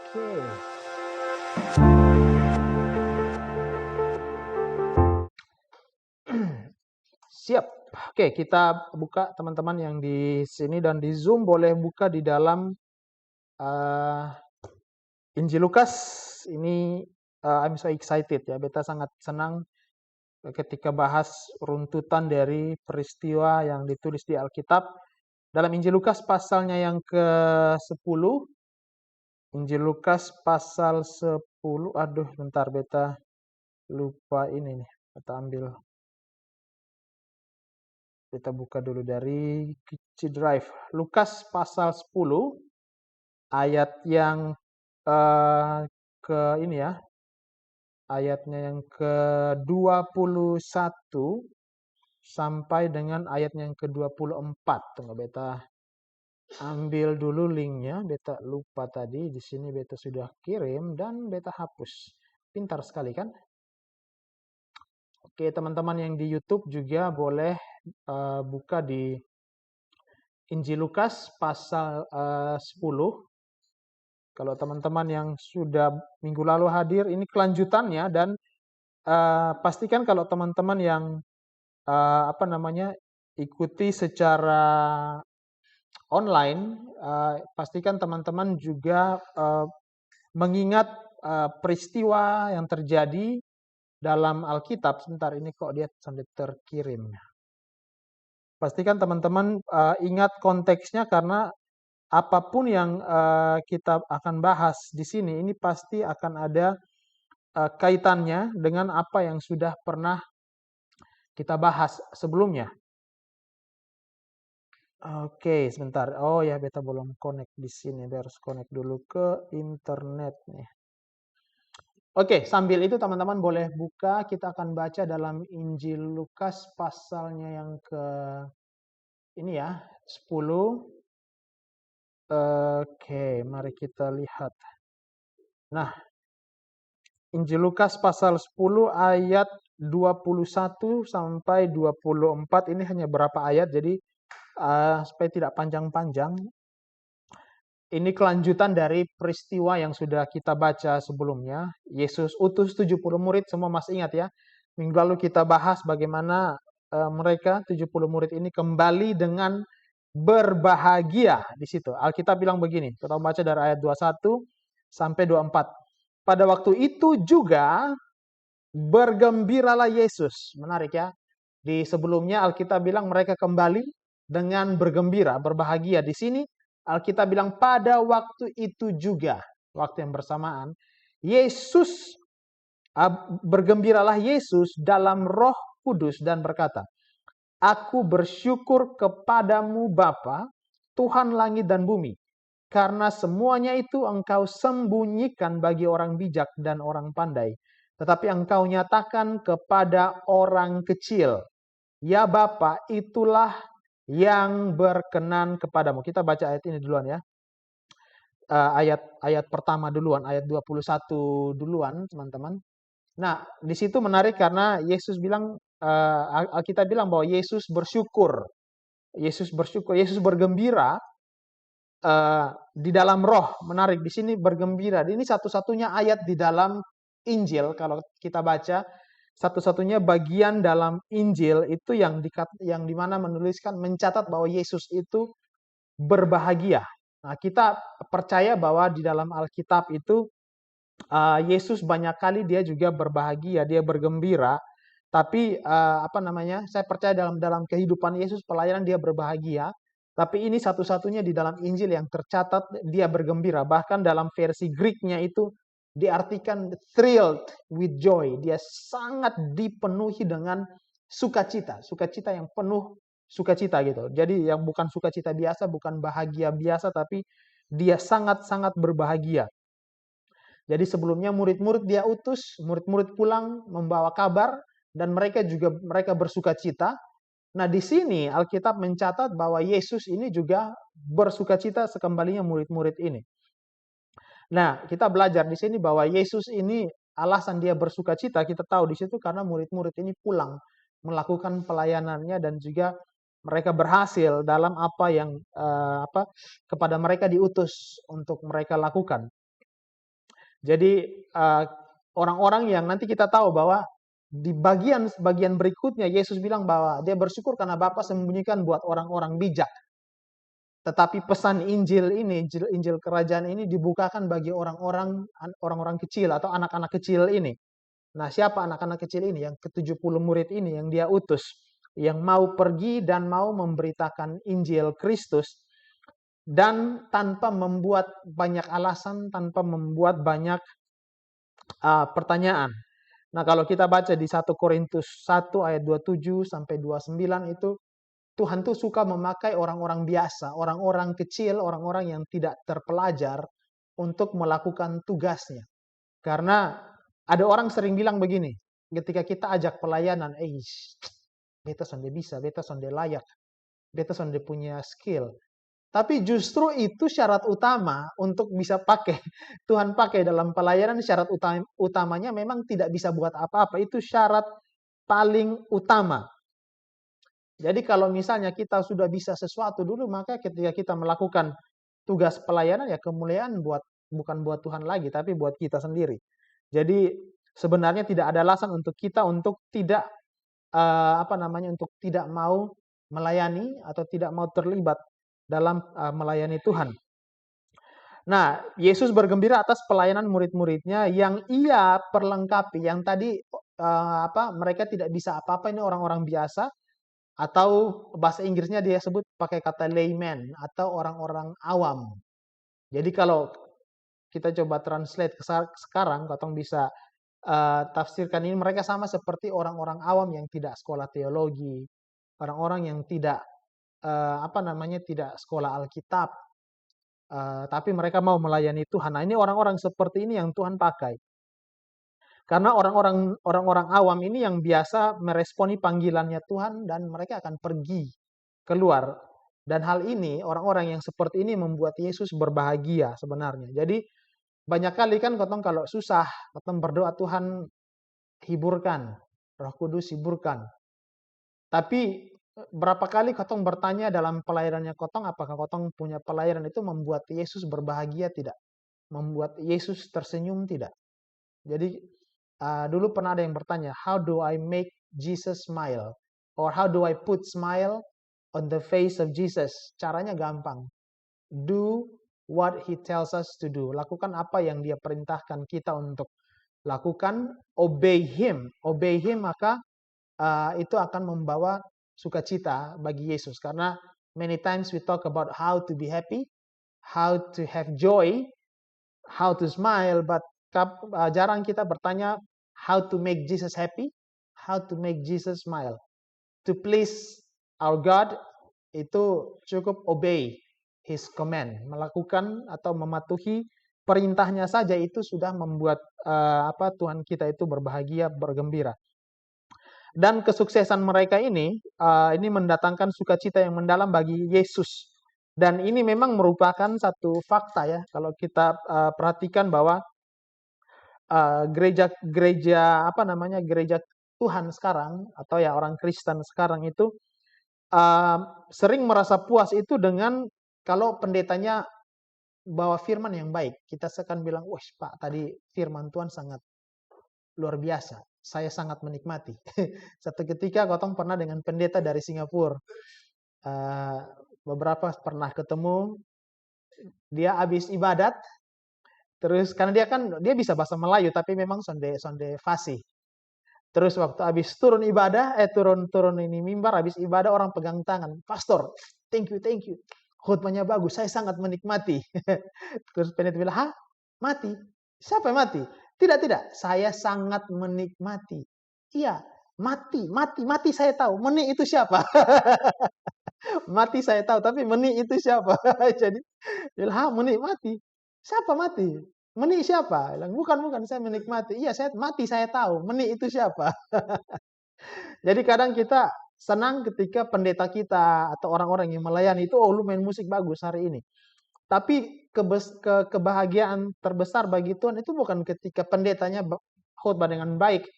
Oke. Siap. Oke, kita buka teman-teman yang di sini dan di Zoom boleh buka di dalam uh, Injil Lukas. Ini I'm so excited ya. Beta sangat senang ketika bahas runtutan dari peristiwa yang ditulis di Alkitab. Dalam Injil Lukas pasalnya yang ke-10. Injil Lukas pasal 10. Aduh, bentar beta lupa ini nih. Beta ambil. Kita buka dulu dari G Drive. Lukas pasal 10 ayat yang ke ini ya. Ayatnya yang ke-21 sampai dengan ayatnya yang ke-24. Tunggu beta ambil dulu linknya. Beta lupa tadi. Di sini beta sudah kirim dan beta hapus. Pintar sekali kan? Oke, teman-teman yang di YouTube juga boleh buka di Injil Lukas pasal 10. Kalau teman-teman yang sudah minggu lalu hadir, ini kelanjutannya dan pastikan kalau teman-teman yang ikuti secara online, pastikan teman-teman juga mengingat peristiwa yang terjadi dalam Alkitab. Sebentar, ini kok dia sampai terkirim. Pastikan teman-teman ingat konteksnya karena apapun yang kita akan bahas di sini, ini pasti akan ada kaitannya dengan apa yang sudah pernah kita bahas sebelumnya. Oke, sebentar. Oh ya, beta belum connect di sini. Beta harus connect dulu ke internet nih. Oke, sambil itu teman-teman boleh buka. Kita akan baca dalam Injil Lukas pasalnya yang ke ini ya, 10. Oke, mari kita lihat. Nah, Injil Lukas pasal 10 ayat 21 sampai 24. Ini hanya berapa ayat, jadi supaya tidak panjang-panjang. Ini kelanjutan dari peristiwa yang sudah kita baca sebelumnya. Yesus utus 70 murid, semua masih ingat ya. Minggu lalu kita bahas bagaimana mereka 70 murid ini kembali dengan berbahagia di situ. Alkitab bilang begini, kita baca dari ayat 21 sampai 24. Pada waktu itu juga bergembiralah Yesus. Menarik ya. Di sebelumnya Alkitab bilang mereka kembali dengan bergembira, berbahagia. Di sini Alkitab bilang pada waktu itu juga, waktu yang bersamaan, Yesus, bergembiralah Yesus dalam Roh Kudus dan berkata, Aku bersyukur kepadamu Bapa, Tuhan langit dan bumi, karena semuanya itu engkau sembunyikan bagi orang bijak dan orang pandai, tetapi engkau nyatakan kepada orang kecil. Ya Bapa, itulah yang berkenan kepadamu. Kita baca ayat ini duluan ya. Ayat pertama duluan, ayat 21 duluan, teman-teman. Nah, di situ menarik karena Yesus bilang, kita bilang bahwa Yesus bersyukur. Yesus bersyukur, Yesus bergembira di dalam roh. Menarik, di sini bergembira. Ini satu-satunya ayat di dalam Injil, kalau kita baca, satu-satunya bagian dalam Injil itu yang dimana menuliskan, mencatat bahwa Yesus itu berbahagia. Nah, kita percaya bahwa di dalam Alkitab itu Yesus banyak kali dia juga berbahagia, dia bergembira. Tapi saya percaya dalam kehidupan Yesus pelayanan dia berbahagia. Tapi ini satu-satunya di dalam Injil yang tercatat dia bergembira. Bahkan dalam versi Greek-nya itu diartikan thrilled with joy. Dia sangat dipenuhi dengan sukacita. Sukacita yang penuh sukacita gitu. Jadi yang bukan sukacita biasa, bukan bahagia biasa, tapi dia sangat-sangat berbahagia. Jadi sebelumnya murid-murid dia utus, murid-murid pulang membawa kabar, dan mereka bersukacita. Nah, di sini Alkitab mencatat bahwa Yesus ini juga bersukacita sekembalinya murid-murid ini. Nah, kita belajar di sini bahwa Yesus ini alasan dia bersukacita, kita tahu di situ karena murid-murid ini pulang melakukan pelayanannya dan juga mereka berhasil dalam apa yang kepada mereka diutus untuk mereka lakukan. Jadi orang-orang yang nanti kita tahu bahwa di bagian berikutnya Yesus bilang bahwa dia bersyukur karena Bapa sembunyikan buat orang-orang bijak. Tetapi pesan Injil ini, Injil kerajaan ini dibukakan bagi orang-orang kecil atau anak-anak kecil ini. Nah, siapa anak-anak kecil ini? Yang ke-70 murid ini yang dia utus, yang mau pergi dan mau memberitakan Injil Kristus dan tanpa membuat banyak alasan, tanpa membuat banyak pertanyaan. Nah, kalau kita baca di 1 Korintus 1 ayat 27 sampai 29 itu Tuhan tuh suka memakai orang-orang biasa, orang-orang kecil, orang-orang yang tidak terpelajar untuk melakukan tugasnya. Karena ada orang sering bilang begini, ketika kita ajak pelayanan, beta sonde bisa, beta sonde layak, beta sonde punya skill. Tapi justru itu syarat utama untuk bisa pakai, Tuhan pakai dalam pelayanan, syarat utamanya memang tidak bisa buat apa-apa, itu syarat paling utama. Jadi kalau misalnya kita sudah bisa sesuatu dulu, maka ketika kita melakukan tugas pelayanan ya kemuliaan bukan buat Tuhan lagi, tapi buat kita sendiri. Jadi sebenarnya tidak ada alasan untuk kita untuk tidak untuk tidak mau melayani atau tidak mau terlibat dalam melayani Tuhan. Nah, Yesus bergembira atas pelayanan murid-muridnya yang ia perlengkapi, yang tadi mereka tidak bisa apa-apa, ini orang-orang biasa. Atau bahasa Inggrisnya dia sebut pakai kata layman atau orang-orang awam. Jadi kalau kita coba translate sekarang, katong bisa tafsirkan ini mereka sama seperti orang-orang awam yang tidak sekolah teologi, orang-orang yang tidak tidak sekolah Alkitab, tapi mereka mau melayani Tuhan. Nah, ini orang-orang seperti ini yang Tuhan pakai. Karena orang-orang awam ini yang biasa meresponi panggilannya Tuhan dan mereka akan pergi keluar. Dan hal ini, orang-orang yang seperti ini membuat Yesus berbahagia sebenarnya. Jadi banyak kali kan kalau susah, katong berdoa Tuhan hiburkan, Roh Kudus hiburkan. Tapi berapa kali katong bertanya dalam pelayanannya katong, apakah katong punya pelayanan itu membuat Yesus berbahagia tidak? Membuat Yesus tersenyum tidak? Jadi dulu pernah ada yang bertanya, how do I make Jesus smile? Or how do I put smile on the face of Jesus? Caranya gampang. Do what he tells us to do. Lakukan apa yang dia perintahkan kita untuk lakukan. Obey him. Obey him maka itu akan membawa sukacita bagi Yesus. Karena many times we talk about how to be happy, how to have joy, how to smile, but jarang kita bertanya how to make Jesus happy, how to make Jesus smile. To please our God, itu cukup obey His command. Melakukan atau mematuhi perintahnya saja itu sudah membuat Tuhan kita itu berbahagia, bergembira. Dan kesuksesan mereka ini mendatangkan sukacita yang mendalam bagi Yesus. Dan ini memang merupakan satu fakta ya, kalau kita perhatikan bahwa gereja Tuhan sekarang atau ya orang Kristen sekarang itu sering merasa puas itu dengan kalau pendetanya bawa firman yang baik. Kita akan bilang, wah Pak, tadi firman Tuhan sangat luar biasa. Saya sangat menikmati. Satu ketika Gotong pernah dengan pendeta dari Singapura. Beberapa pernah ketemu. Dia habis ibadat. Terus karena dia bisa bahasa Melayu tapi memang sonde fasih. Terus waktu habis turun ibadah, turun ini mimbar, habis ibadah orang pegang tangan. Pastor, thank you. Khutbahnya bagus, saya sangat menikmati. Terus pendeta bilang, hah? Mati? Siapa yang mati? Tidak, saya sangat menikmati. Iya, mati saya tahu. Meni itu siapa? Mati saya tahu, tapi meni itu siapa? Jadi, bilang, menikmati. Siapa mati? Meni siapa? Bilang, bukan, saya menikmati. Iya, mati saya tahu. Meni itu siapa? Jadi kadang kita senang ketika pendeta kita atau orang-orang yang melayani itu, lu main musik bagus hari ini. Tapi kebahagiaan terbesar bagi Tuhan itu bukan ketika pendetanya khotbah dengan baik,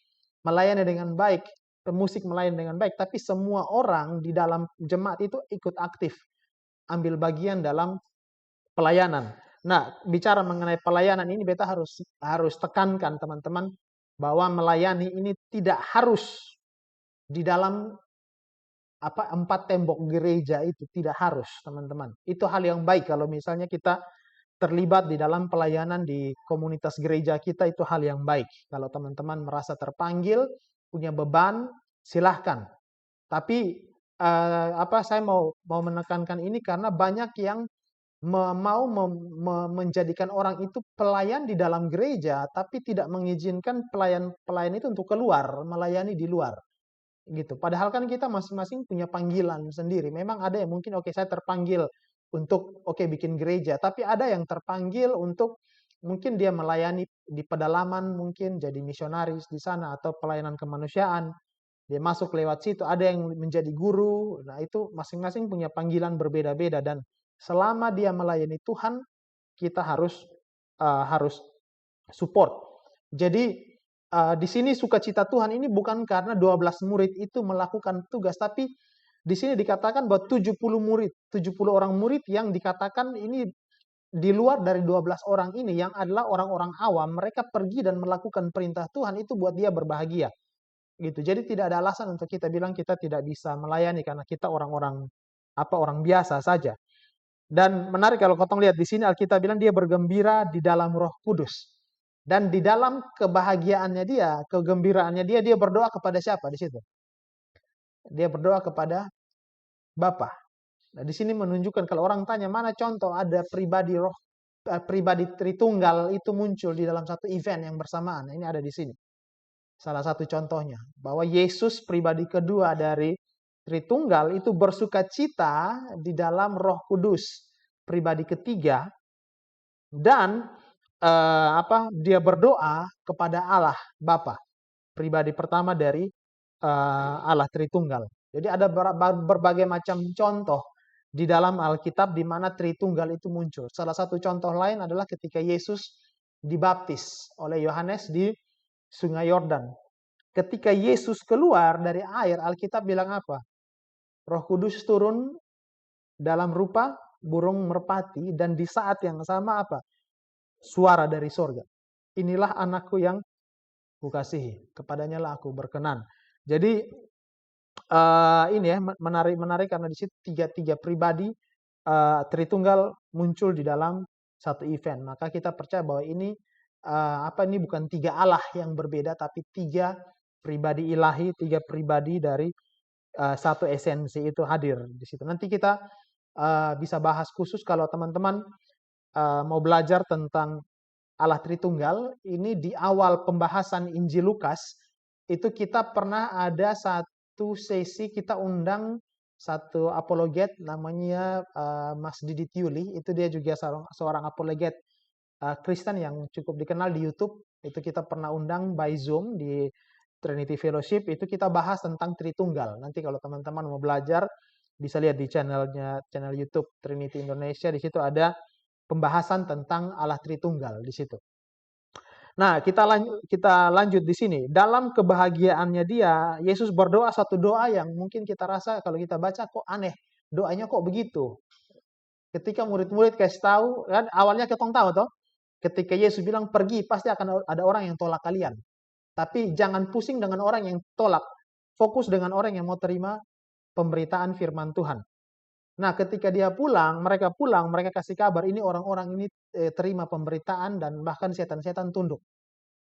melayani dengan baik, pemusik melayani dengan baik, tapi semua orang di dalam jemaat itu ikut aktif, ambil bagian dalam pelayanan. Nah, bicara mengenai pelayanan ini beta harus tekankan teman-teman bahwa melayani ini tidak harus di dalam 4 tembok gereja, itu tidak harus, teman-teman. Itu hal yang baik kalau misalnya kita terlibat di dalam pelayanan di komunitas gereja kita, itu hal yang baik. Kalau teman-teman merasa terpanggil, punya beban, silahkan. Tapi saya mau menekankan ini karena banyak yang menjadikan orang itu pelayan di dalam gereja, tapi tidak mengizinkan pelayan itu untuk keluar, melayani di luar. Gitu. Padahal kan kita masing-masing punya panggilan sendiri. Memang ada yang mungkin saya terpanggil untuk bikin gereja, tapi ada yang terpanggil untuk mungkin dia melayani di pedalaman, mungkin jadi misionaris di sana atau pelayanan kemanusiaan. Dia masuk lewat situ, ada yang menjadi guru. Nah, itu masing-masing punya panggilan berbeda-beda, dan selama dia melayani Tuhan, kita harus support. Jadi di sini sukacita Tuhan ini bukan karena 12 murid itu melakukan tugas, tapi di sini dikatakan bahwa 70 orang murid yang dikatakan ini di luar dari 12 orang ini yang adalah orang-orang awam, mereka pergi dan melakukan perintah Tuhan, itu buat dia berbahagia. Gitu. Jadi tidak ada alasan untuk kita bilang kita tidak bisa melayani karena kita orang biasa saja. Dan menarik kalau kotong lihat di sini Alkitab bilang dia bergembira di dalam Roh Kudus. Dan di dalam kebahagiaannya dia, kegembiraannya dia berdoa kepada siapa di situ? Dia berdoa kepada Bapa. Nah, di sini menunjukkan kalau orang tanya mana contoh ada pribadi Tritunggal itu muncul di dalam satu event yang bersamaan. Ini ada di sini. Salah satu contohnya bahwa Yesus pribadi kedua dari Tritunggal itu bersukacita di dalam Roh Kudus pribadi ketiga, dan dia berdoa kepada Allah Bapa pribadi pertama dari Allah Tritunggal. Jadi ada berbagai macam contoh di dalam Alkitab di mana Tritunggal itu muncul. Salah satu contoh lain adalah ketika Yesus dibaptis oleh Yohanes di Sungai Yordan. Ketika Yesus keluar dari air, Alkitab bilang apa? Roh Kudus turun dalam rupa burung merpati, dan di saat yang sama apa? Suara dari sorga. Inilah anakku yang kukasihi, kepadanya lah aku berkenan. Jadi ini ya menarik karena di situ tiga pribadi Tritunggal muncul di dalam satu event. Maka kita percaya bahwa ini ini bukan 3 Allah yang berbeda, tapi 3 pribadi ilahi, 3 pribadi dari satu esensi itu hadir di situ. Nanti kita bisa bahas khusus kalau teman-teman mau belajar tentang Allah Tritunggal. Ini di awal pembahasan Injil Lukas itu kita pernah ada satu sesi, kita undang satu apologet namanya Mas Didi Tiuli. Itu dia juga seorang apologet Kristen yang cukup dikenal di YouTube. Itu kita pernah undang by Zoom di Trinity Fellowship. Itu kita bahas tentang Tritunggal. Nanti kalau teman-teman mau belajar bisa lihat di channel YouTube Trinity Indonesia. Di situ ada pembahasan tentang Allah Tritunggal di situ. Nah, kita lanjut di sini. Dalam kebahagiaannya dia, Yesus berdoa satu doa yang mungkin kita rasa kalau kita baca kok aneh. Doanya kok begitu? Ketika murid-murid kasih tahu, kan awalnya ketong tahu toh, ketika Yesus bilang pergi, pasti akan ada orang yang tolak kalian. Tapi jangan pusing dengan orang yang tolak. Fokus dengan orang yang mau terima pemberitaan firman Tuhan. Nah, ketika mereka kasih kabar, ini orang-orang ini terima pemberitaan dan bahkan setan-setan tunduk.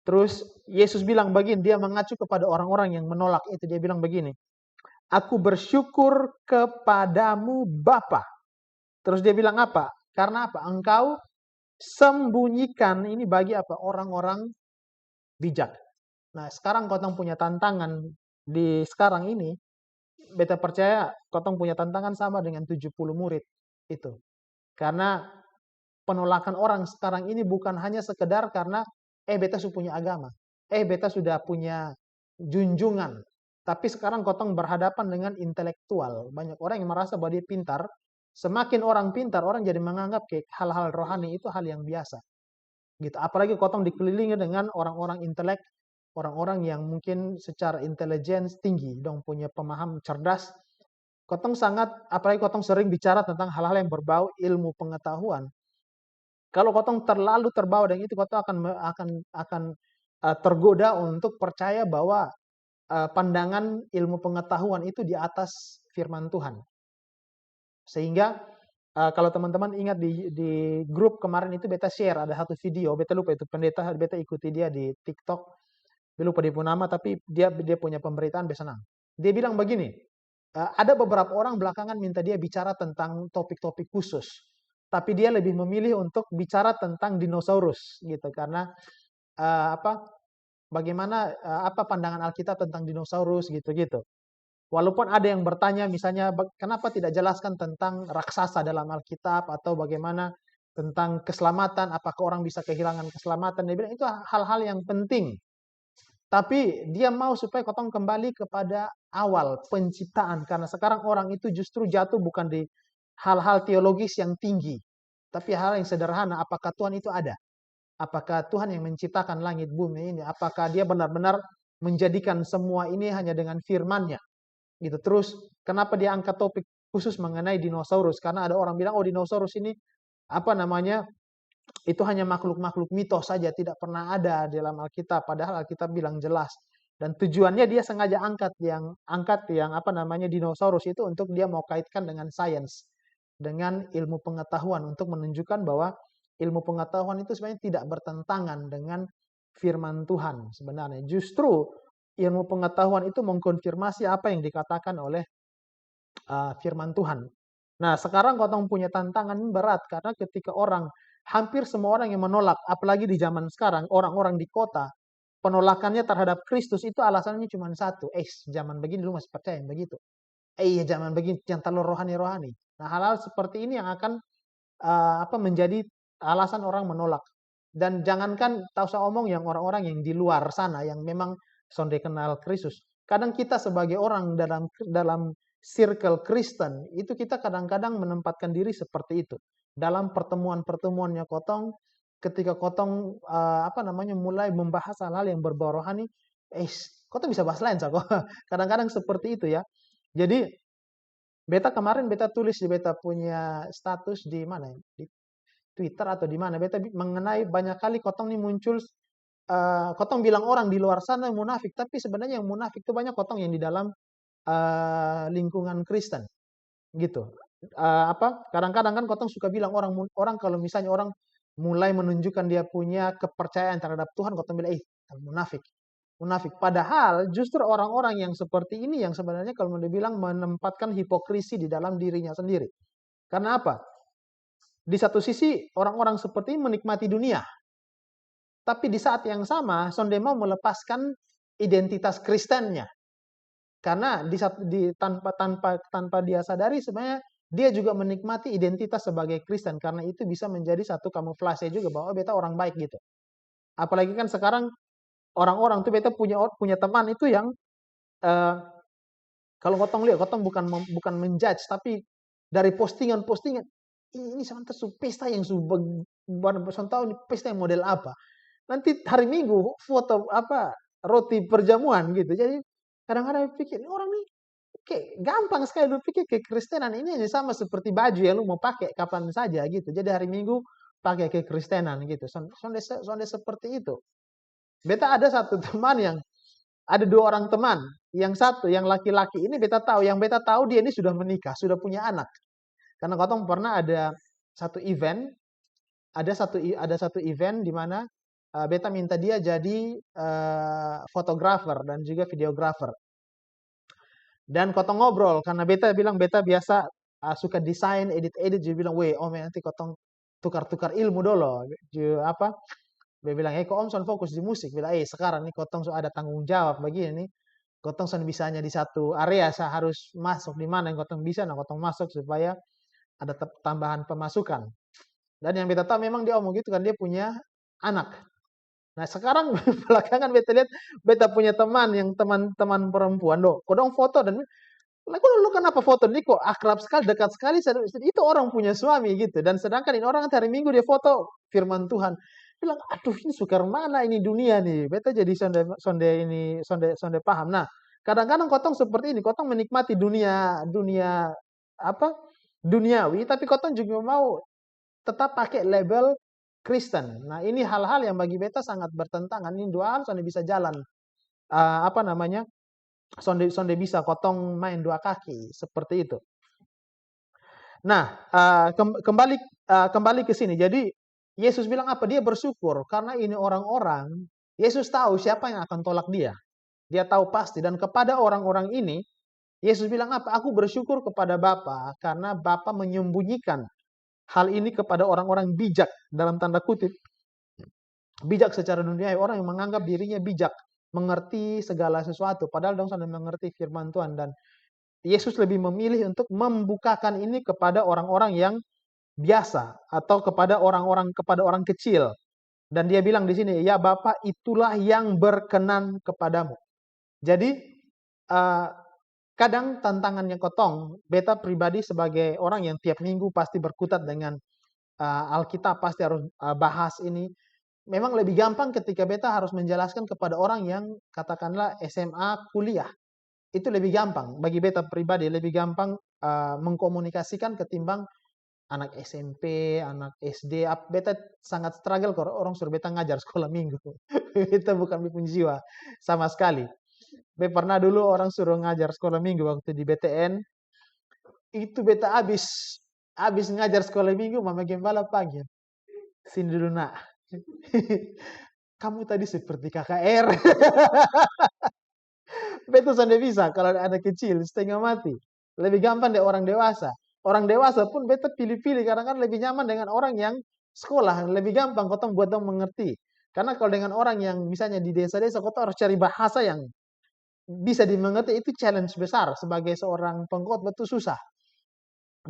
Terus Yesus bilang begini, dia mengacu kepada orang-orang yang menolak itu. Dia bilang begini, aku bersyukur kepadamu Bapa. Terus dia bilang apa? Karena apa? Engkau sembunyikan ini bagi apa? Orang-orang bijak. Nah, sekarang kotong punya tantangan di sekarang ini. Beta percaya kotong punya tantangan sama dengan 70 murid itu. Karena penolakan orang sekarang ini bukan hanya sekedar karena beta sudah punya agama. Beta sudah punya junjungan. Tapi sekarang kotong berhadapan dengan intelektual. Banyak orang yang merasa bahwa dia pintar. Semakin orang pintar, orang jadi menganggap hal-hal rohani itu hal yang biasa. Gitu. Apalagi kotong dikelilingi dengan orang-orang intelek, orang-orang yang mungkin secara intelijen tinggi, dong punya pemaham cerdas. Apalagi kotong sering bicara tentang hal-hal yang berbau ilmu pengetahuan. Kalau kotong terlalu terbawa dengan itu, kotong akan tergoda untuk percaya bahwa pandangan ilmu pengetahuan itu di atas firman Tuhan. Sehingga kalau teman-teman ingat di grup kemarin itu beta share ada satu video, beta lupa itu pendeta, beta ikuti dia di TikTok, beta lupa dia punya nama, tapi dia punya pemberitaan beta senang. Dia bilang begini, ada beberapa orang belakangan minta dia bicara tentang topik-topik khusus, tapi dia lebih memilih untuk bicara tentang dinosaurus gitu, karena bagaimana apa pandangan Alkitab tentang dinosaurus gitu-gitu. Walaupun ada yang bertanya misalnya kenapa tidak jelaskan tentang raksasa dalam Alkitab atau bagaimana tentang keselamatan, apakah orang bisa kehilangan keselamatan. Dia bilang itu hal-hal yang penting. Tapi dia mau supaya kotong kembali kepada awal penciptaan. Karena sekarang orang itu justru jatuh bukan di hal-hal teologis yang tinggi. Tapi hal yang sederhana, apakah Tuhan itu ada? Apakah Tuhan yang menciptakan langit bumi ini? Apakah dia benar-benar menjadikan semua ini hanya dengan firman-Nya? Gitu. Terus kenapa dia angkat topik khusus mengenai dinosaurus? Karena ada orang bilang, oh dinosaurus ini apa namanya, itu hanya makhluk-makhluk mitos saja, tidak pernah ada dalam Alkitab. Padahal Alkitab bilang jelas. Dan tujuannya dia sengaja angkat yang apa namanya dinosaurus itu untuk dia mau kaitkan dengan sains, dengan ilmu pengetahuan, untuk menunjukkan bahwa ilmu pengetahuan itu sebenarnya tidak bertentangan dengan firman Tuhan sebenarnya. Justru ilmu pengetahuan itu mengkonfirmasi apa yang dikatakan oleh firman Tuhan. Nah, sekarang kotong punya tantangan berat karena ketika hampir semua orang yang menolak, apalagi di zaman sekarang, orang-orang di kota, penolakannya terhadap Kristus itu alasannya cuma satu, zaman begini lu masih percaya yang begitu. Iya, zaman begini yang terlalu rohani-rohani. Nah, hal-hal seperti ini yang akan menjadi alasan orang menolak. Dan jangankan tak usah omong yang orang-orang yang di luar sana yang memang sonde kenal Kristus. Kadang kita sebagai orang dalam circle Kristen itu kita kadang-kadang menempatkan diri seperti itu. Dalam pertemuan-pertemuannya kotong, ketika kotong mulai membahas hal-hal yang berbau rohani, kotong bisa bahas lain kok. Kadang-kadang seperti itu ya. Jadi beta kemarin beta tulis di beta punya status di mana ya? Di Twitter atau di mana, beta mengenai banyak kali kotong ini muncul, kotong bilang orang di luar sana yang munafik, tapi sebenarnya yang munafik itu banyak kotong yang di dalam lingkungan Kristen, gitu. Kadang-kadang kan kotong suka bilang orang kalau misalnya orang mulai menunjukkan dia punya kepercayaan terhadap Tuhan, kotong bilang, munafik. Munafik. Padahal justru orang-orang yang seperti ini yang sebenarnya kalau mau dibilang menempatkan hipokrisi di dalam dirinya sendiri. Karena apa? Di satu sisi orang-orang seperti ini menikmati dunia. Tapi di saat yang sama, sonde mau melepaskan identitas Kristennya. Karena tanpa dia sadari sebenarnya dia juga menikmati identitas sebagai Kristen. Karena itu bisa menjadi satu kamuflase juga bahwa beta orang baik gitu. Apalagi kan sekarang orang-orang tuh beta punya teman itu yang kalau kotong lihat, kotong bukan menjudge, tapi dari postingan-postingan ini sampai pesta yang tahu ini pesta yang model apa. Nanti hari Minggu foto roti perjamuan gitu. Jadi kadang-kadang pikir ini orang nih kayak gampang sekali lu pikir kekristenan ini aja sama seperti baju yang lu mau pakai kapan saja gitu. Jadi hari Minggu pakai kekristenan gitu. Sonde seperti itu. Beta ada satu teman yang ada dua orang teman. Yang satu yang laki-laki ini beta tahu dia ini sudah menikah, sudah punya anak. Karena kotong pernah ada satu event, ada satu event di mana beta minta dia jadi fotografer dan juga videografer. Dan kotong ngobrol karena beta bilang beta biasa suka desain, edit-edit. Dia bilang, "Weh, om nanti kotong tukar-tukar ilmu dulu." Dia bilang, kok om son fokus di musik. Bilang, sekarang nih kotong so ada tanggung jawab begini nih. Kotong son bisanya di satu area, saya harus masuk di mana yang kotong bisa, nah kotong masuk supaya ada tambahan pemasukan. Dan yang beta tahu memang dia omong gitu kan, dia punya anak. Nah sekarang belakangan beta lihat, beta punya teman yang teman-teman perempuan, kodong foto dan lu kenapa foto ini kok akrab sekali, dekat sekali, itu orang punya suami gitu. Dan sedangkan ini orang hari Minggu dia foto firman Tuhan. Bilang, aduh ini sukar mana ini dunia nih. Beta jadi sonde paham. Nah, kadang-kadang kotong seperti ini, kotong menikmati dunia duniawi, tapi kotong juga mau tetap pakai label Kristen. Nah, ini hal-hal yang bagi beta sangat bertentangan. Ini dua hal sonde bisa jalan. Apa namanya? Sonde bisa kotong main dua kaki seperti itu. Nah, kembali ke sini. Jadi Yesus bilang apa? Dia bersyukur karena ini orang-orang. Yesus tahu siapa yang akan tolak dia. Dia tahu pasti, dan kepada orang-orang ini Yesus bilang apa? Aku bersyukur kepada Bapa karena Bapa menyembunyikan hal ini kepada orang-orang bijak, dalam tanda kutip. Bijak secara dunia, orang yang menganggap dirinya bijak, mengerti segala sesuatu, padahal dong sudah mengerti firman Tuhan. Dan Yesus lebih memilih untuk membukakan ini kepada orang-orang yang biasa atau kepada orang kecil. Dan dia bilang di sini, ya Bapa, itulah yang berkenan kepadamu. Jadi kadang tantangannya kotong, beta pribadi sebagai orang yang tiap minggu pasti berkutat dengan Alkitab, pasti harus bahas ini. Memang lebih gampang ketika beta harus menjelaskan kepada orang yang katakanlah SMA, kuliah. Itu lebih gampang. Bagi beta pribadi lebih gampang mengkomunikasikan ketimbang anak SMP, anak SD. Beta sangat struggle kalau orang suruh beta ngajar sekolah minggu. Beta bukan pun jiwa sama sekali. Beta pernah dulu orang suruh ngajar sekolah minggu waktu di BTN. Itu beta habis ngajar sekolah minggu, mama gembala panggil. Sini dulu nak. Kamu tadi seperti KKR. Beta sudah bisa kalau ada anak kecil setengah mati. Lebih gampang deh orang dewasa. Orang dewasa pun beta pilih-pilih karena kan lebih nyaman dengan orang yang sekolah. Lebih gampang kotong buat dong mengerti. Karena kalau dengan orang yang misalnya di desa-desa, kotong harus cari bahasa yang bisa dimengerti. Itu challenge besar sebagai seorang pengkhotbah, itu susah.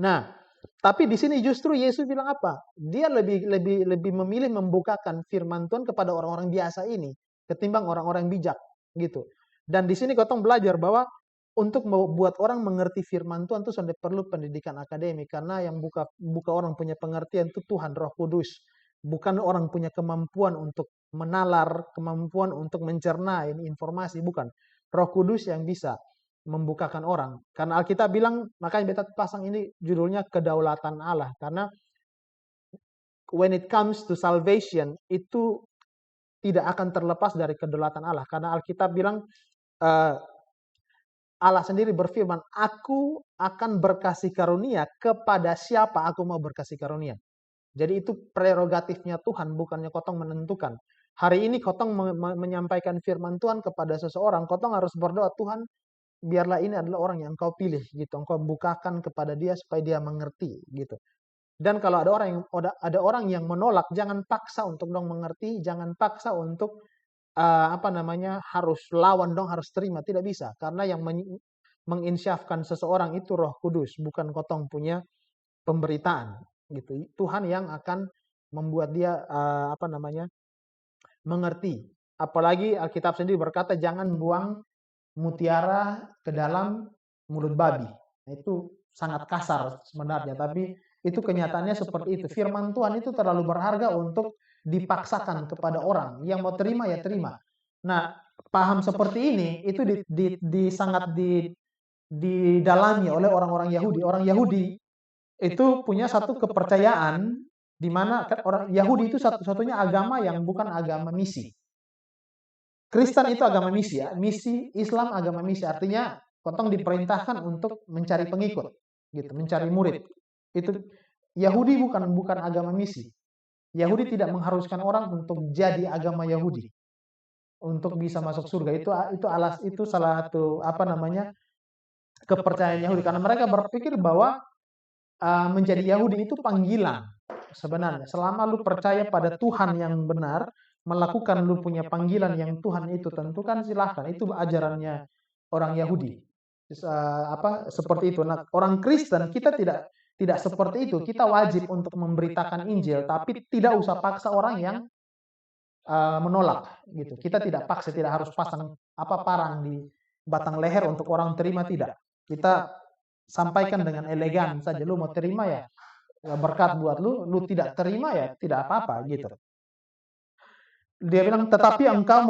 Nah, tapi di sini justru Yesus bilang apa? Dia lebih memilih membukakan firman Tuhan kepada orang-orang biasa ini ketimbang orang-orang bijak gitu. Dan di sini kotong belajar bahwa untuk membuat orang mengerti firman Tuhan itu sudah perlu pendidikan akademik, karena yang buka orang punya pengertian itu Tuhan, Roh Kudus. Bukan orang punya kemampuan untuk menalar, kemampuan untuk mencerna ini informasi, bukan. Roh Kudus yang bisa membukakan orang. Karena Alkitab bilang, makanya beta pasang ini judulnya kedaulatan Allah. Karena when it comes to salvation, itu tidak akan terlepas dari kedaulatan Allah. Karena Alkitab bilang, Allah sendiri berfirman, aku akan berkasih karunia kepada siapa aku mau berkasih karunia. Jadi itu prerogatifnya Tuhan, bukannya kotong menentukan. Hari ini kotong menyampaikan firman Tuhan kepada seseorang, kotong harus berdoa, Tuhan, biarlah ini adalah orang yang engkau pilih gitu, engkau bukakan kepada dia supaya dia mengerti gitu. Dan kalau ada orang yang menolak, jangan paksa untuk dong mengerti, jangan paksa untuk harus lawan dong, harus terima, tidak bisa. Karena yang menginsyafkan seseorang itu Roh Kudus, bukan kotong punya pemberitaan gitu. Tuhan yang akan membuat dia mengerti. Apalagi Alkitab sendiri berkata jangan buang mutiara ke dalam mulut babi. Nah, itu sangat kasar sebenarnya, tapi itu kenyataannya seperti itu. Firman Tuhan itu terlalu berharga untuk dipaksakan kepada orang. Yang mau terima ya terima. Nah, paham seperti ini itu sangat didalami oleh orang-orang Yahudi. Orang Yahudi itu punya satu kepercayaan di mana orang Yahudi itu satu-satunya agama yang bukan agama misi. Kristen itu agama misi ya, misi, Islam agama misi, artinya kotong diperintahkan untuk mencari pengikut, gitu, mencari murid. Itu Yahudi bukan agama misi. Yahudi tidak mengharuskan orang untuk jadi agama Yahudi untuk bisa masuk surga. Itu salah satu kepercayaan Yahudi, karena mereka berpikir bahwa menjadi Yahudi itu panggilan. Sebenarnya selama lu percaya pada Tuhan yang benar, melakukan lu punya panggilan yang Tuhan itu tentukan, silahkan. Itu ajarannya orang Yahudi. Seperti itu. Nah, orang Kristen kita tidak seperti itu. Kita wajib untuk memberitakan Injil, tapi tidak usah paksa orang yang menolak gitu. Kita tidak paksa, tidak harus pasang parang di batang leher untuk orang terima, tidak. Kita sampaikan dengan elegan saja. Lu mau terima ya berkat buat lu tidak terima ya tidak apa-apa gitu. Dia bilang tetapi engkau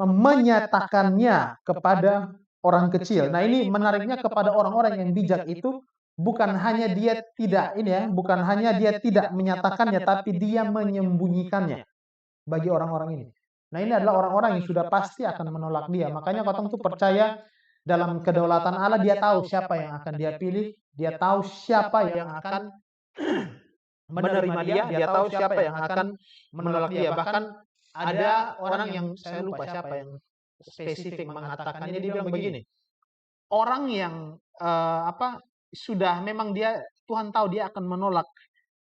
menyatakannya kepada orang kecil. Nah, ini menariknya kepada orang-orang yang bijak itu bukan hanya dia tidak ini ya, bukan hanya dia tidak menyatakannya, tapi dia menyembunyikannya bagi orang-orang ini. Nah, ini adalah orang-orang yang sudah pasti akan menolak dia. Makanya kotong tuh percaya dalam kedaulatan Allah, dia tahu siapa yang akan dia pilih, dia tahu siapa yang akan menerima dia, dia tahu siapa yang akan menolak dia. Bahkan ada orang yang saya lupa siapa yang spesifik mengatakannya, dia bilang begini, orang yang sudah memang dia Tuhan tahu dia akan menolak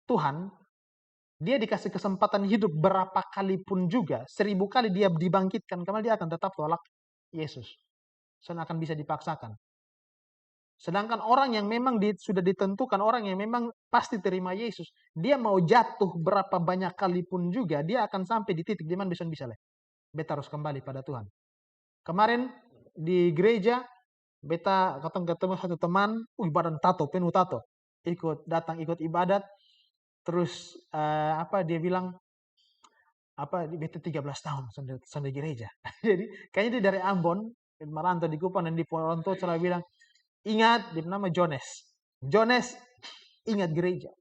Tuhan, dia dikasih kesempatan hidup berapa kali pun juga, 1000 kali dia dibangkitkan kembali, dia akan tetap tolak Yesus. Soalnya akan bisa dipaksakan. Sedangkan orang yang memang sudah ditentukan, orang yang memang pasti terima Yesus, dia mau jatuh berapa banyak kali pun juga, dia akan sampai di titik di mana bisa beta harus kembali pada Tuhan. Kemarin di gereja, beta ketemu satu teman, badan tato, penuh tato, datang ikut ibadat, terus dia bilang, beta 13 tahun sampai gereja. Jadi kayaknya dia dari Ambon, merantau di Kupang dan di Poronto, selalu bilang, ingat, dia nama Jones. Jones, ingat gereja.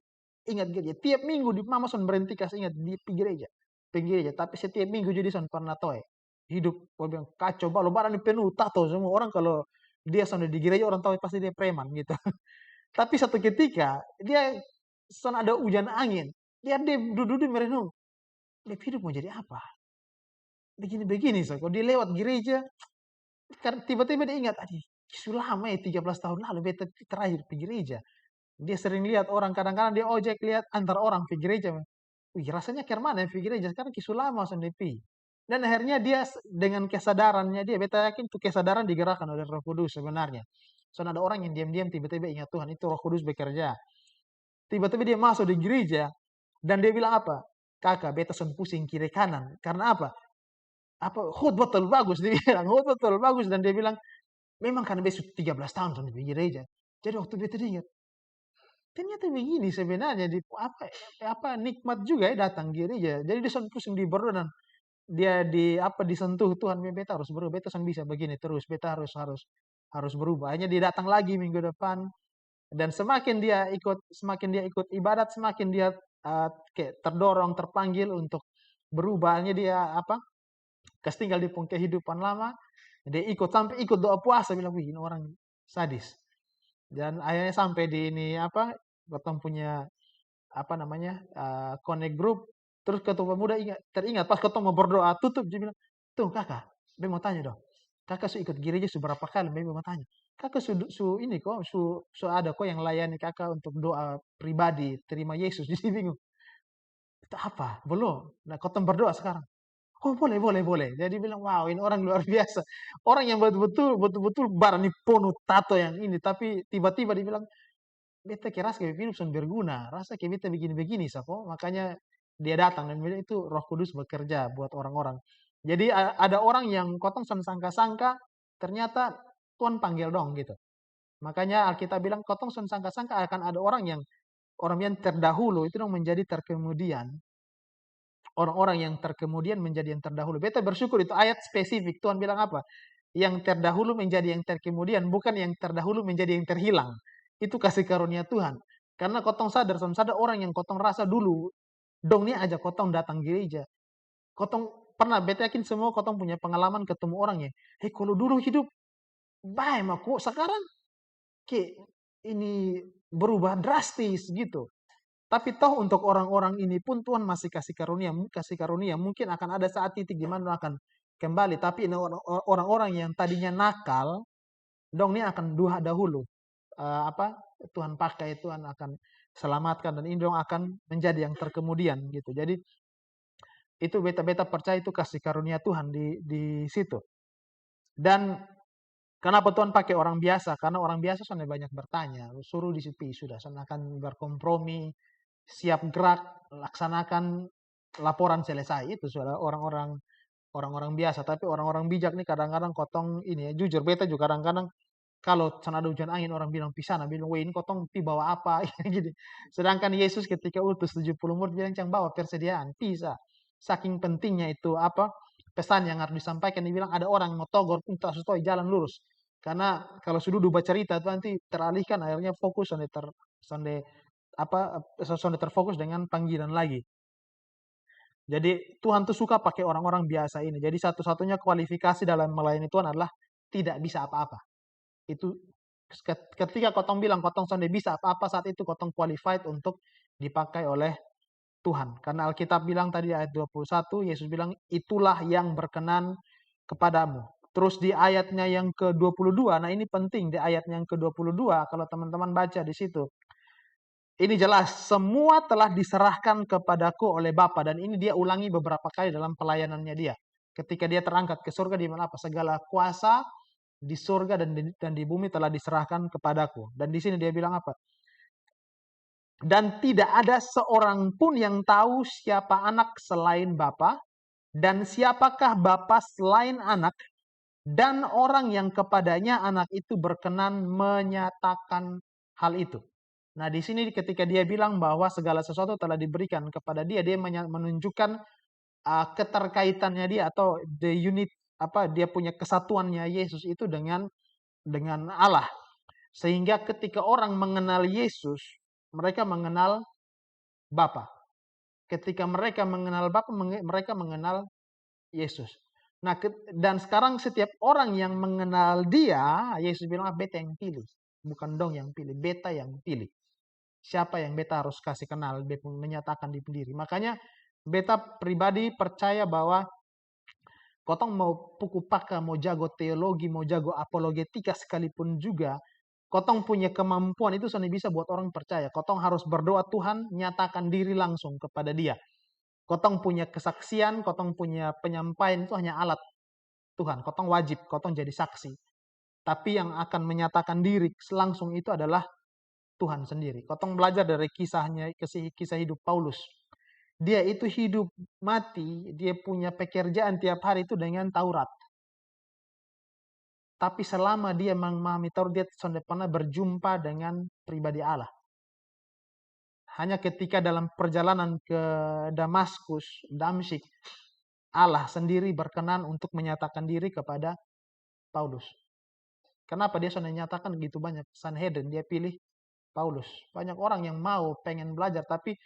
Ingat gereja. Tiap minggu di mama son berhenti kasih ingat di gereja. Gereja. Tapi setiap minggu jadi son pernah toe. Hidup, gua bilang kacau, balu barang ini penuh tato semua. Orang kalau dia son di gereja, orang tahu pasti dia preman gitu. Tapi satu ketika, dia son ada hujan angin. Dia duduk-duduk merenung. Hidup mau jadi apa? Begini-begini, so. Kalau dia lewat gereja, tiba-tiba dia ingat, sudah lama ya 13 tahun lalu beta terakhir pergi gereja. Dia sering lihat orang, kadang-kadang dia ojek lihat antar orang pergi gereja. Wih, rasanya mana ya pergi gereja, sekarang kisu lama sendiri. Dan akhirnya dia dengan kesadarannya dia, beta yakin itu kesadaran digerakkan oleh Roh Kudus sebenarnya. Soalnya ada orang yang diam-diam tiba-tiba ingat Tuhan, itu Roh Kudus bekerja. Tiba-tiba dia masuk di gereja, dan dia bilang apa? Kakak, beta son pusing kiri kanan. Karena apa? Khotbah terlalu bagus, dia bilang. Khotbah terlalu bagus, dan dia bilang, memang karena besok 13 tahun son di gereja. Jadi waktu beta ingat, ternyata begini sebenarnya, nikmat juga ya datang gereja. Jadi dia son pusing di berdoa, dan dia disentuh Tuhan, beta harus berubah, beta son bisa begini terus, beta harus berubah. Akhirnya dia datang lagi minggu depan, dan semakin dia ikut ibadat, semakin dia kayak terdorong, terpanggil untuk berubah. Akhirnya dia tinggal di kehidupan lama, dia sampai ikut doa puasa, bilang wih ini orang sadis. Dan akhirnya sampai di ini ketemu punya connect group, terus ketua pemuda teringat pas ketemu berdoa tutup, dia bilang, tuh kakak, be mau tanya dong, kakak ikut gereja seberapa kali? Be mau tanya, kakak ini kok ada kok yang layani kakak untuk doa pribadi terima Yesus. Jadi bingung, itu apa? Belum. Nah, ketemu berdoa sekarang. Oh boleh. Jadi bilang, wow ini orang luar biasa. Orang yang betul-betul barani penuh tato yang ini. Tapi tiba-tiba dibilang, beta kira kayak hidup son berguna. Rasa kayak beta begini-begini. Makanya dia datang dan bilang itu Roh Kudus bekerja buat orang-orang. Jadi ada orang yang kotong son sangka-sangka, ternyata Tuhan panggil dong gitu. Makanya Alkitab bilang, kotong son sangka-sangka akan ada orang yang terdahulu itu dong menjadi terkemudian. Orang-orang yang terkemudian menjadi yang terdahulu. Beta bersyukur itu ayat spesifik. Tuhan bilang apa? Yang terdahulu menjadi yang terkemudian, bukan yang terdahulu menjadi yang terhilang. Itu kasih karunia Tuhan. Karena kotong sadar orang yang kotong rasa dulu, dong ini aja kotong datang gereja. Kotong pernah, beta yakin semua kotong punya pengalaman ketemu orang ya. Kalau dulu hidup baik mah kok sekarang kayak ini berubah drastis gitu. Tapi toh untuk orang-orang ini pun Tuhan masih kasih karunia. Mungkin akan ada saat titik di mana akan kembali. Tapi ini orang-orang yang tadinya nakal, dong ini akan dahulu. Tuhan pakai, Tuhan akan selamatkan, dan ini dong akan menjadi yang terkemudian gitu. Jadi itu beta percaya itu kasih karunia Tuhan di situ. Dan kenapa Tuhan pakai orang biasa? Karena orang biasa soalnya banyak bertanya. Suruh disipi sudah, soalnya akan berkompromi, siap gerak, laksanakan, laporan selesai. Itu sudah orang-orang biasa. Tapi orang-orang bijak nih kadang-kadang kotong ini ya, jujur beta juga kadang-kadang kalau ada hujan angin orang bilang pisana, bilang weh ini kotong pi bawa apa gitu. Sedangkan Yesus ketika utus 70 murid bilang jangan bawa persediaan, bisa. Saking pentingnya itu pesan yang harus disampaikan, dia bilang ada orang mau togor pun tak sesuai jalan lurus. Karena kalau sudah baca cerita itu nanti teralihkan, akhirnya fokus sonde sonde terfokus dengan panggilan lagi. Jadi Tuhan tuh suka pakai orang-orang biasa ini. Jadi satu-satunya kualifikasi dalam melayani Tuhan adalah tidak bisa apa-apa. Itu ketika kotong bilang kotong sonde bisa apa-apa, saat itu kotong qualified untuk dipakai oleh Tuhan. Karena Alkitab bilang tadi ayat 21, Yesus bilang itulah yang berkenan kepadamu. Terus di ayatnya yang ke-22, nah ini penting di ayat yang ke-22 kalau teman-teman baca di situ. Ini jelas, semua telah diserahkan kepadaku oleh Bapa. Dan ini dia ulangi beberapa kali dalam pelayanannya dia. Ketika dia terangkat ke surga, di mana apa? Segala kuasa di surga dan di bumi telah diserahkan kepadaku. Dan di sini dia bilang apa? Dan tidak ada seorang pun yang tahu siapa anak selain Bapa, dan siapakah Bapa selain anak, dan orang yang kepadanya anak itu berkenan menyatakan hal itu. Nah, di sini ketika dia bilang bahwa segala sesuatu telah diberikan kepada dia, dia menunjukkan keterkaitannya dia atau the unit dia punya kesatuannya Yesus itu dengan Allah. Sehingga ketika orang mengenal Yesus, mereka mengenal Bapa. Ketika mereka mengenal Bapa, mereka mengenal Yesus. Nah, dan sekarang setiap orang yang mengenal dia, Yesus bilang, beta yang pilih. Bukan dong yang pilih, beta yang pilih. Siapa yang beta harus kasih kenal, beta menyatakan di diri. Makanya beta pribadi percaya bahwa kotong mau puku paka, mau jago teologi, mau jago apologetika sekalipun juga, kotong punya kemampuan itu sudah bisa buat orang percaya. Kotong harus berdoa, Tuhan nyatakan diri langsung kepada dia. Kotong punya kesaksian, kotong punya penyampaian itu hanya alat Tuhan. Kotong wajib, kotong jadi saksi. Tapi yang akan menyatakan diri langsung itu adalah Tuhan sendiri. Kotong belajar dari kisah hidup Paulus. Dia itu hidup mati, dia punya pekerjaan tiap hari itu dengan Taurat. Tapi selama dia memahami Taurat, dia sudah pernah berjumpa dengan pribadi Allah. Hanya ketika dalam perjalanan ke Damsyik, Allah sendiri berkenan untuk menyatakan diri kepada Paulus. Kenapa dia sudah menyatakan begitu banyak? Sanhedrin, dia pilih Paulus. Banyak orang yang pengen belajar, tapi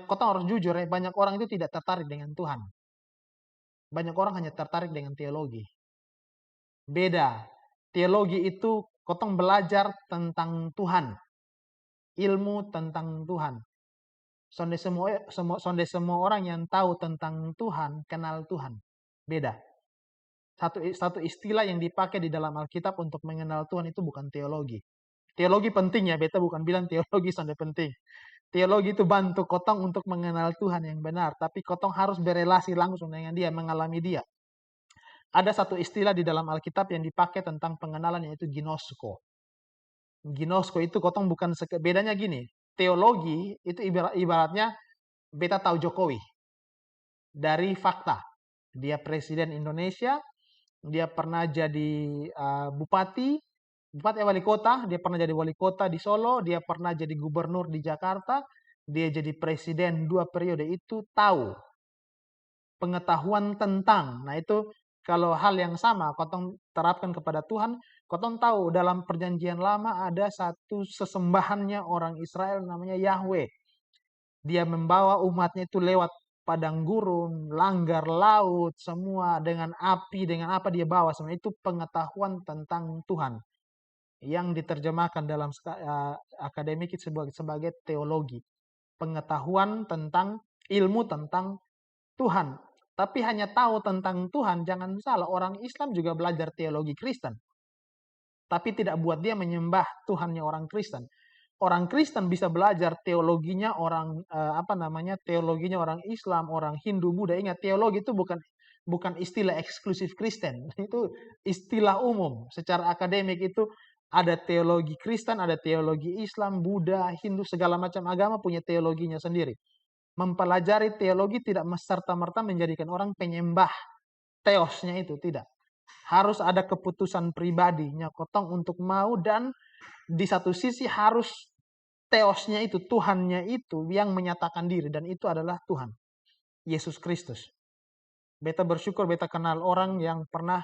kota harus jujur ya, banyak orang itu tidak tertarik dengan Tuhan. Banyak orang hanya tertarik dengan teologi. Beda. Teologi itu kotong belajar tentang Tuhan. Ilmu tentang Tuhan. Sonde semua orang yang tahu tentang Tuhan, kenal Tuhan. Beda. Satu istilah yang dipakai di dalam Alkitab untuk mengenal Tuhan itu bukan teologi. Teologi penting ya, beta bukan bilang teologi sonde penting. Teologi itu bantu kotong untuk mengenal Tuhan yang benar, tapi kotong harus berelasi langsung dengan dia, mengalami dia. Ada satu istilah di dalam Alkitab yang dipakai tentang pengenalan, yaitu ginosko. Ginosko itu kotong bukan bedanya gini. Teologi itu ibaratnya beta tahu Jokowi dari fakta. Dia presiden Indonesia, dia pernah jadi bupati wali kota, dia pernah jadi wali kota di Solo, dia pernah jadi gubernur di Jakarta, dia jadi presiden 2 periode, itu tahu. Pengetahuan tentang. Nah itu kalau hal yang sama kotong terapkan kepada Tuhan, kotong tahu dalam perjanjian lama ada satu sesembahannya orang Israel namanya Yahweh. Dia membawa umatnya itu lewat padang gurun, langgar laut, semua dengan api, dengan apa dia bawa. Semua itu pengetahuan tentang Tuhan yang diterjemahkan dalam akademik sebagai teologi. Pengetahuan tentang ilmu tentang Tuhan. Tapi hanya tahu tentang Tuhan, jangan salah, orang Islam juga belajar teologi Kristen. Tapi tidak buat dia menyembah Tuhannya orang Kristen. Orang Kristen bisa belajar teologinya orang teologinya orang Islam, orang Hindu, Buddha. Ingat, teologi itu bukan istilah eksklusif Kristen. Itu istilah umum. Secara akademik itu ada teologi Kristen, ada teologi Islam, Buddha, Hindu, segala macam agama punya teologinya sendiri. Mempelajari teologi tidak serta-merta menjadikan orang penyembah teosnya itu, tidak. Harus ada keputusan pribadinya kotong untuk mau, dan di satu sisi harus teosnya itu, Tuhannya itu yang menyatakan diri, dan itu adalah Tuhan Yesus Kristus. Beta bersyukur beta kenal orang yang pernah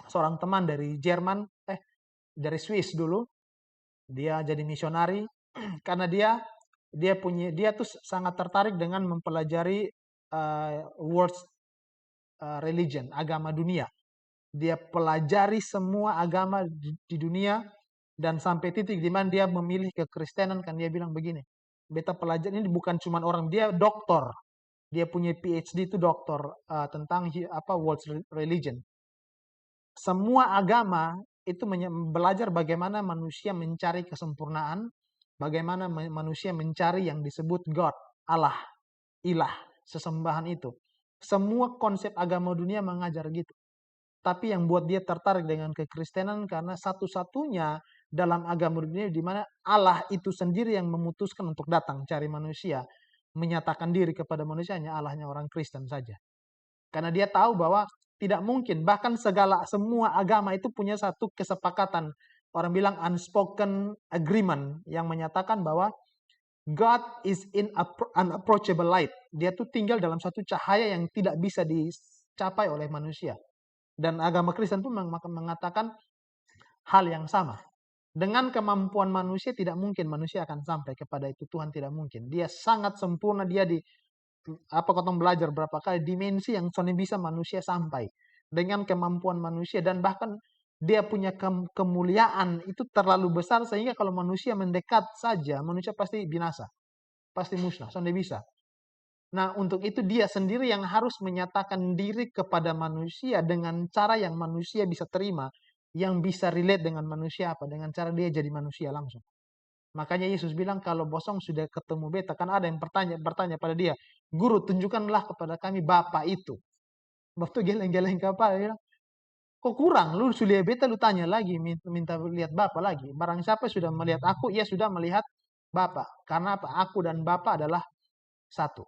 seorang teman dari Jerman, dari Swiss dulu. Dia jadi misionari karena dia tuh sangat tertarik dengan mempelajari world religion, agama dunia. Dia pelajari semua agama di dunia dan sampai titik di mana dia memilih kekristenan kan dia bilang begini. Beta pelajari ini bukan cuma orang, dia doktor. Dia punya PhD itu doktor tentang world religion. Semua agama itu belajar bagaimana manusia mencari kesempurnaan, bagaimana manusia mencari yang disebut God, Allah, ilah, sesembahan itu. Semua konsep agama dunia mengajar gitu. Tapi yang buat dia tertarik dengan kekristenan karena satu-satunya dalam agama dunia di mana Allah itu sendiri yang memutuskan untuk datang cari manusia, menyatakan diri kepada manusia hanya Allahnya orang Kristen saja. Karena dia tahu bahwa tidak mungkin, bahkan semua agama itu punya satu kesepakatan. Orang bilang unspoken agreement yang menyatakan bahwa God is in unapproachable light. Dia tuh tinggal dalam satu cahaya yang tidak bisa dicapai oleh manusia. Dan agama Kristen pun mengatakan hal yang sama. Dengan kemampuan manusia tidak mungkin manusia akan sampai kepada itu. Tuhan tidak mungkin. Dia sangat sempurna. Dia kotong belajar berapa kali dimensi yang soalnya bisa manusia sampai dengan kemampuan manusia, dan bahkan dia punya kemuliaan itu terlalu besar sehingga kalau manusia mendekat saja manusia pasti binasa, pasti musnah, soalnya bisa. Nah, untuk itu dia sendiri yang harus menyatakan diri kepada manusia dengan cara yang manusia bisa terima, yang bisa relate dengan manusia dengan cara dia jadi manusia langsung. Makanya Yesus bilang kalau bosong sudah ketemu beta, kan ada yang bertanya pada dia, guru tunjukkanlah kepada kami Bapa itu. Waktu geleng-geleng kepala, dia bilang, kok kurang, lu sudah beta lu tanya lagi, minta lihat Bapa lagi. Barang siapa sudah melihat aku, ia sudah melihat Bapa. Karena apa? Aku dan Bapa adalah satu.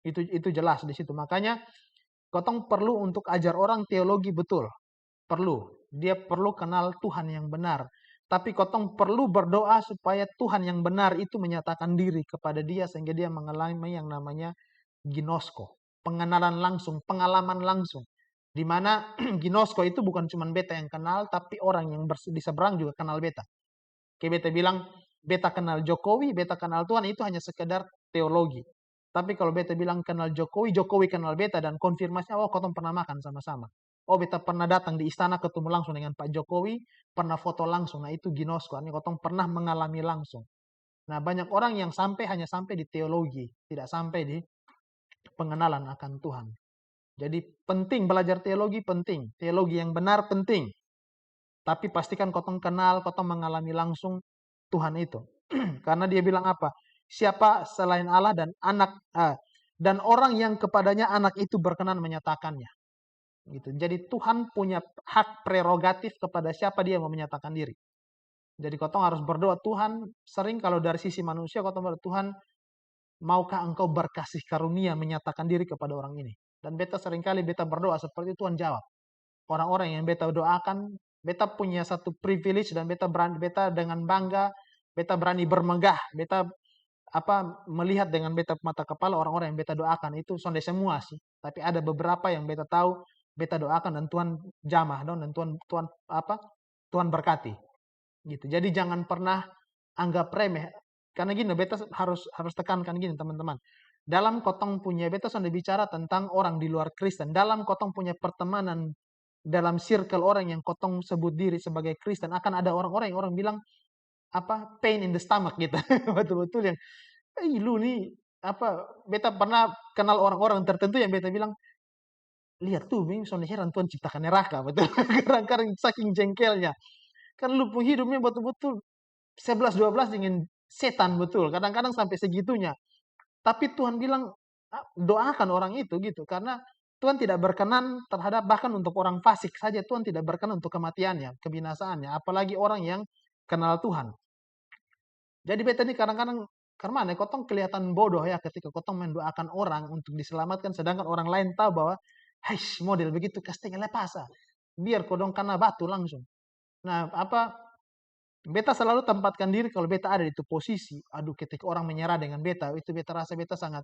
Itu jelas di situ. Makanya kotong perlu untuk ajar orang teologi betul. Perlu. Dia perlu kenal Tuhan yang benar. Tapi kotong perlu berdoa supaya Tuhan yang benar itu menyatakan diri kepada dia sehingga dia mengalami yang namanya ginosko. Pengenalan langsung, pengalaman langsung. Di mana ginosko itu bukan cuma beta yang kenal, tapi orang yang di seberang juga kenal beta. Kayak beta bilang, beta kenal Jokowi, beta kenal Tuhan, itu hanya sekedar teologi. Tapi kalau beta bilang kenal Jokowi, Jokowi kenal beta dan konfirmasi, oh kotong pernah makan sama-sama. Oh beta pernah datang di istana ketemu langsung dengan Pak Jokowi, pernah foto langsung. Nah itu ginosko, ini kotong pernah mengalami langsung. Nah banyak orang yang hanya sampai di teologi, tidak sampai di pengenalan akan Tuhan. Jadi penting belajar teologi, penting. Teologi yang benar penting. Tapi pastikan kotong kenal, kotong mengalami langsung Tuhan itu. Karena dia bilang apa? Siapa selain Allah dan orang yang kepadanya anak itu berkenan menyatakannya. Gitu. Jadi Tuhan punya hak prerogatif kepada siapa dia mau menyatakan diri. Jadi kotong harus berdoa, Tuhan, sering kalau dari sisi manusia kotong berdoa, Tuhan, maukah engkau berkasih karunia menyatakan diri kepada orang ini? Dan beta seringkali beta berdoa seperti Tuhan jawab. Orang-orang yang beta doakan, beta punya satu privilege dan beta dengan bangga, beta berani bermegah, beta melihat dengan beta mata kepala orang-orang yang beta doakan itu sonde semua sih. Tapi ada beberapa yang beta tahu beta doakan dan Tuhan jamah dong, dan Tuhan berkati. Gitu. Jadi jangan pernah anggap remeh. Karena gini, beta harus tekankan gini teman-teman. Dalam kotong punya, beta sudah bicara tentang orang di luar Kristen. Dalam kotong punya pertemanan, dalam circle orang yang kotong sebut diri sebagai Kristen, akan ada orang-orang yang orang bilang pain in the stomach gitu. Betul-betul yang lu nih beta pernah kenal orang-orang tertentu yang beta bilang, lihat tuh Bing, soalnya heran Tuhan ciptakan neraka, betul. Kadang-kadang saking jengkelnya. Kan lu pun hidupnya betul-betul 11-12 dengan setan, betul. Kadang-kadang sampai segitunya. Tapi Tuhan bilang, doakan orang itu gitu. Karena Tuhan tidak berkenan terhadap, bahkan untuk orang fasik saja, Tuhan tidak berkenan untuk kematiannya, kebinasaannya. Apalagi orang yang kenal Tuhan. Jadi beta ini kadang-kadang, karena kotong kelihatan bodoh ya ketika kotong mendoakan orang untuk diselamatkan, sedangkan orang lain tahu bahwa, haish, model begitu kastengnya lepasa. Biar kodong kena batu langsung. Nah, beta selalu tempatkan diri kalau beta ada di itu posisi. Aduh, ketika orang menyerah dengan beta, itu beta rasa beta sangat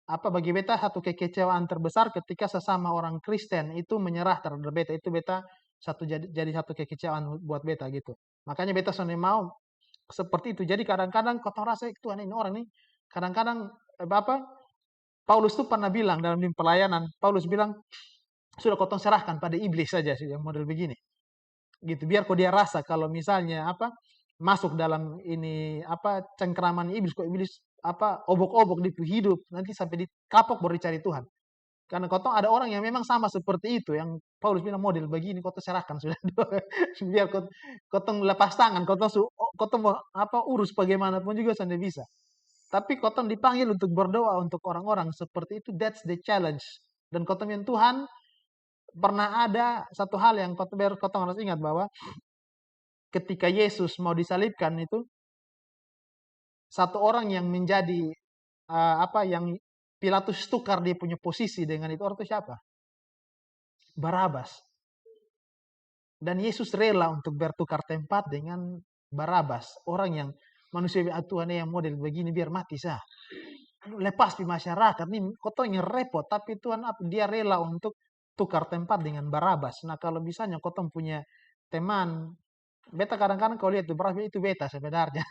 bagi beta satu kekecewaan terbesar ketika sesama orang Kristen itu menyerah terhadap beta. Itu beta jadi satu kekecewaan buat beta gitu. Makanya beta soalnya mau seperti itu. Jadi kadang-kadang kau rasa Tuhan ini orang nih kadang-kadang Paulus tuh pernah bilang dalam pelayanan, Paulus bilang sudah kau serahkan pada iblis saja yang model begini. Gitu biar kau dia rasa kalau misalnya masuk dalam ini cengkeraman iblis, kok iblis obok-obok di hidup nanti sampai dikapok baru dicari Tuhan. Karena kotong ada orang yang memang sama seperti itu yang Paulus bilang model begini kotong serahkan sudah biar kotong lepas tangan kotong mau urus bagaimanapun juga sudah bisa. Tapi kotong dipanggil untuk berdoa untuk orang-orang seperti itu, that's the challenge. Dan kotong yang Tuhan pernah ada satu hal yang kotong harus ingat bahwa ketika Yesus mau disalibkan itu satu orang yang menjadi yang Pilatus tukar dia punya posisi dengan itu orang itu siapa? Barabas. Dan Yesus rela untuk bertukar tempat dengan Barabas, orang yang manusia Tuhan yang model begini biar mati sah. Lepas di masyarakat nih, kotong yang repot, tapi Tuhan dia rela untuk tukar tempat dengan Barabas. Nah kalau misalnya kotong punya teman, beta kadang-kadang kalau lihat Barabas itu beta sebenarnya.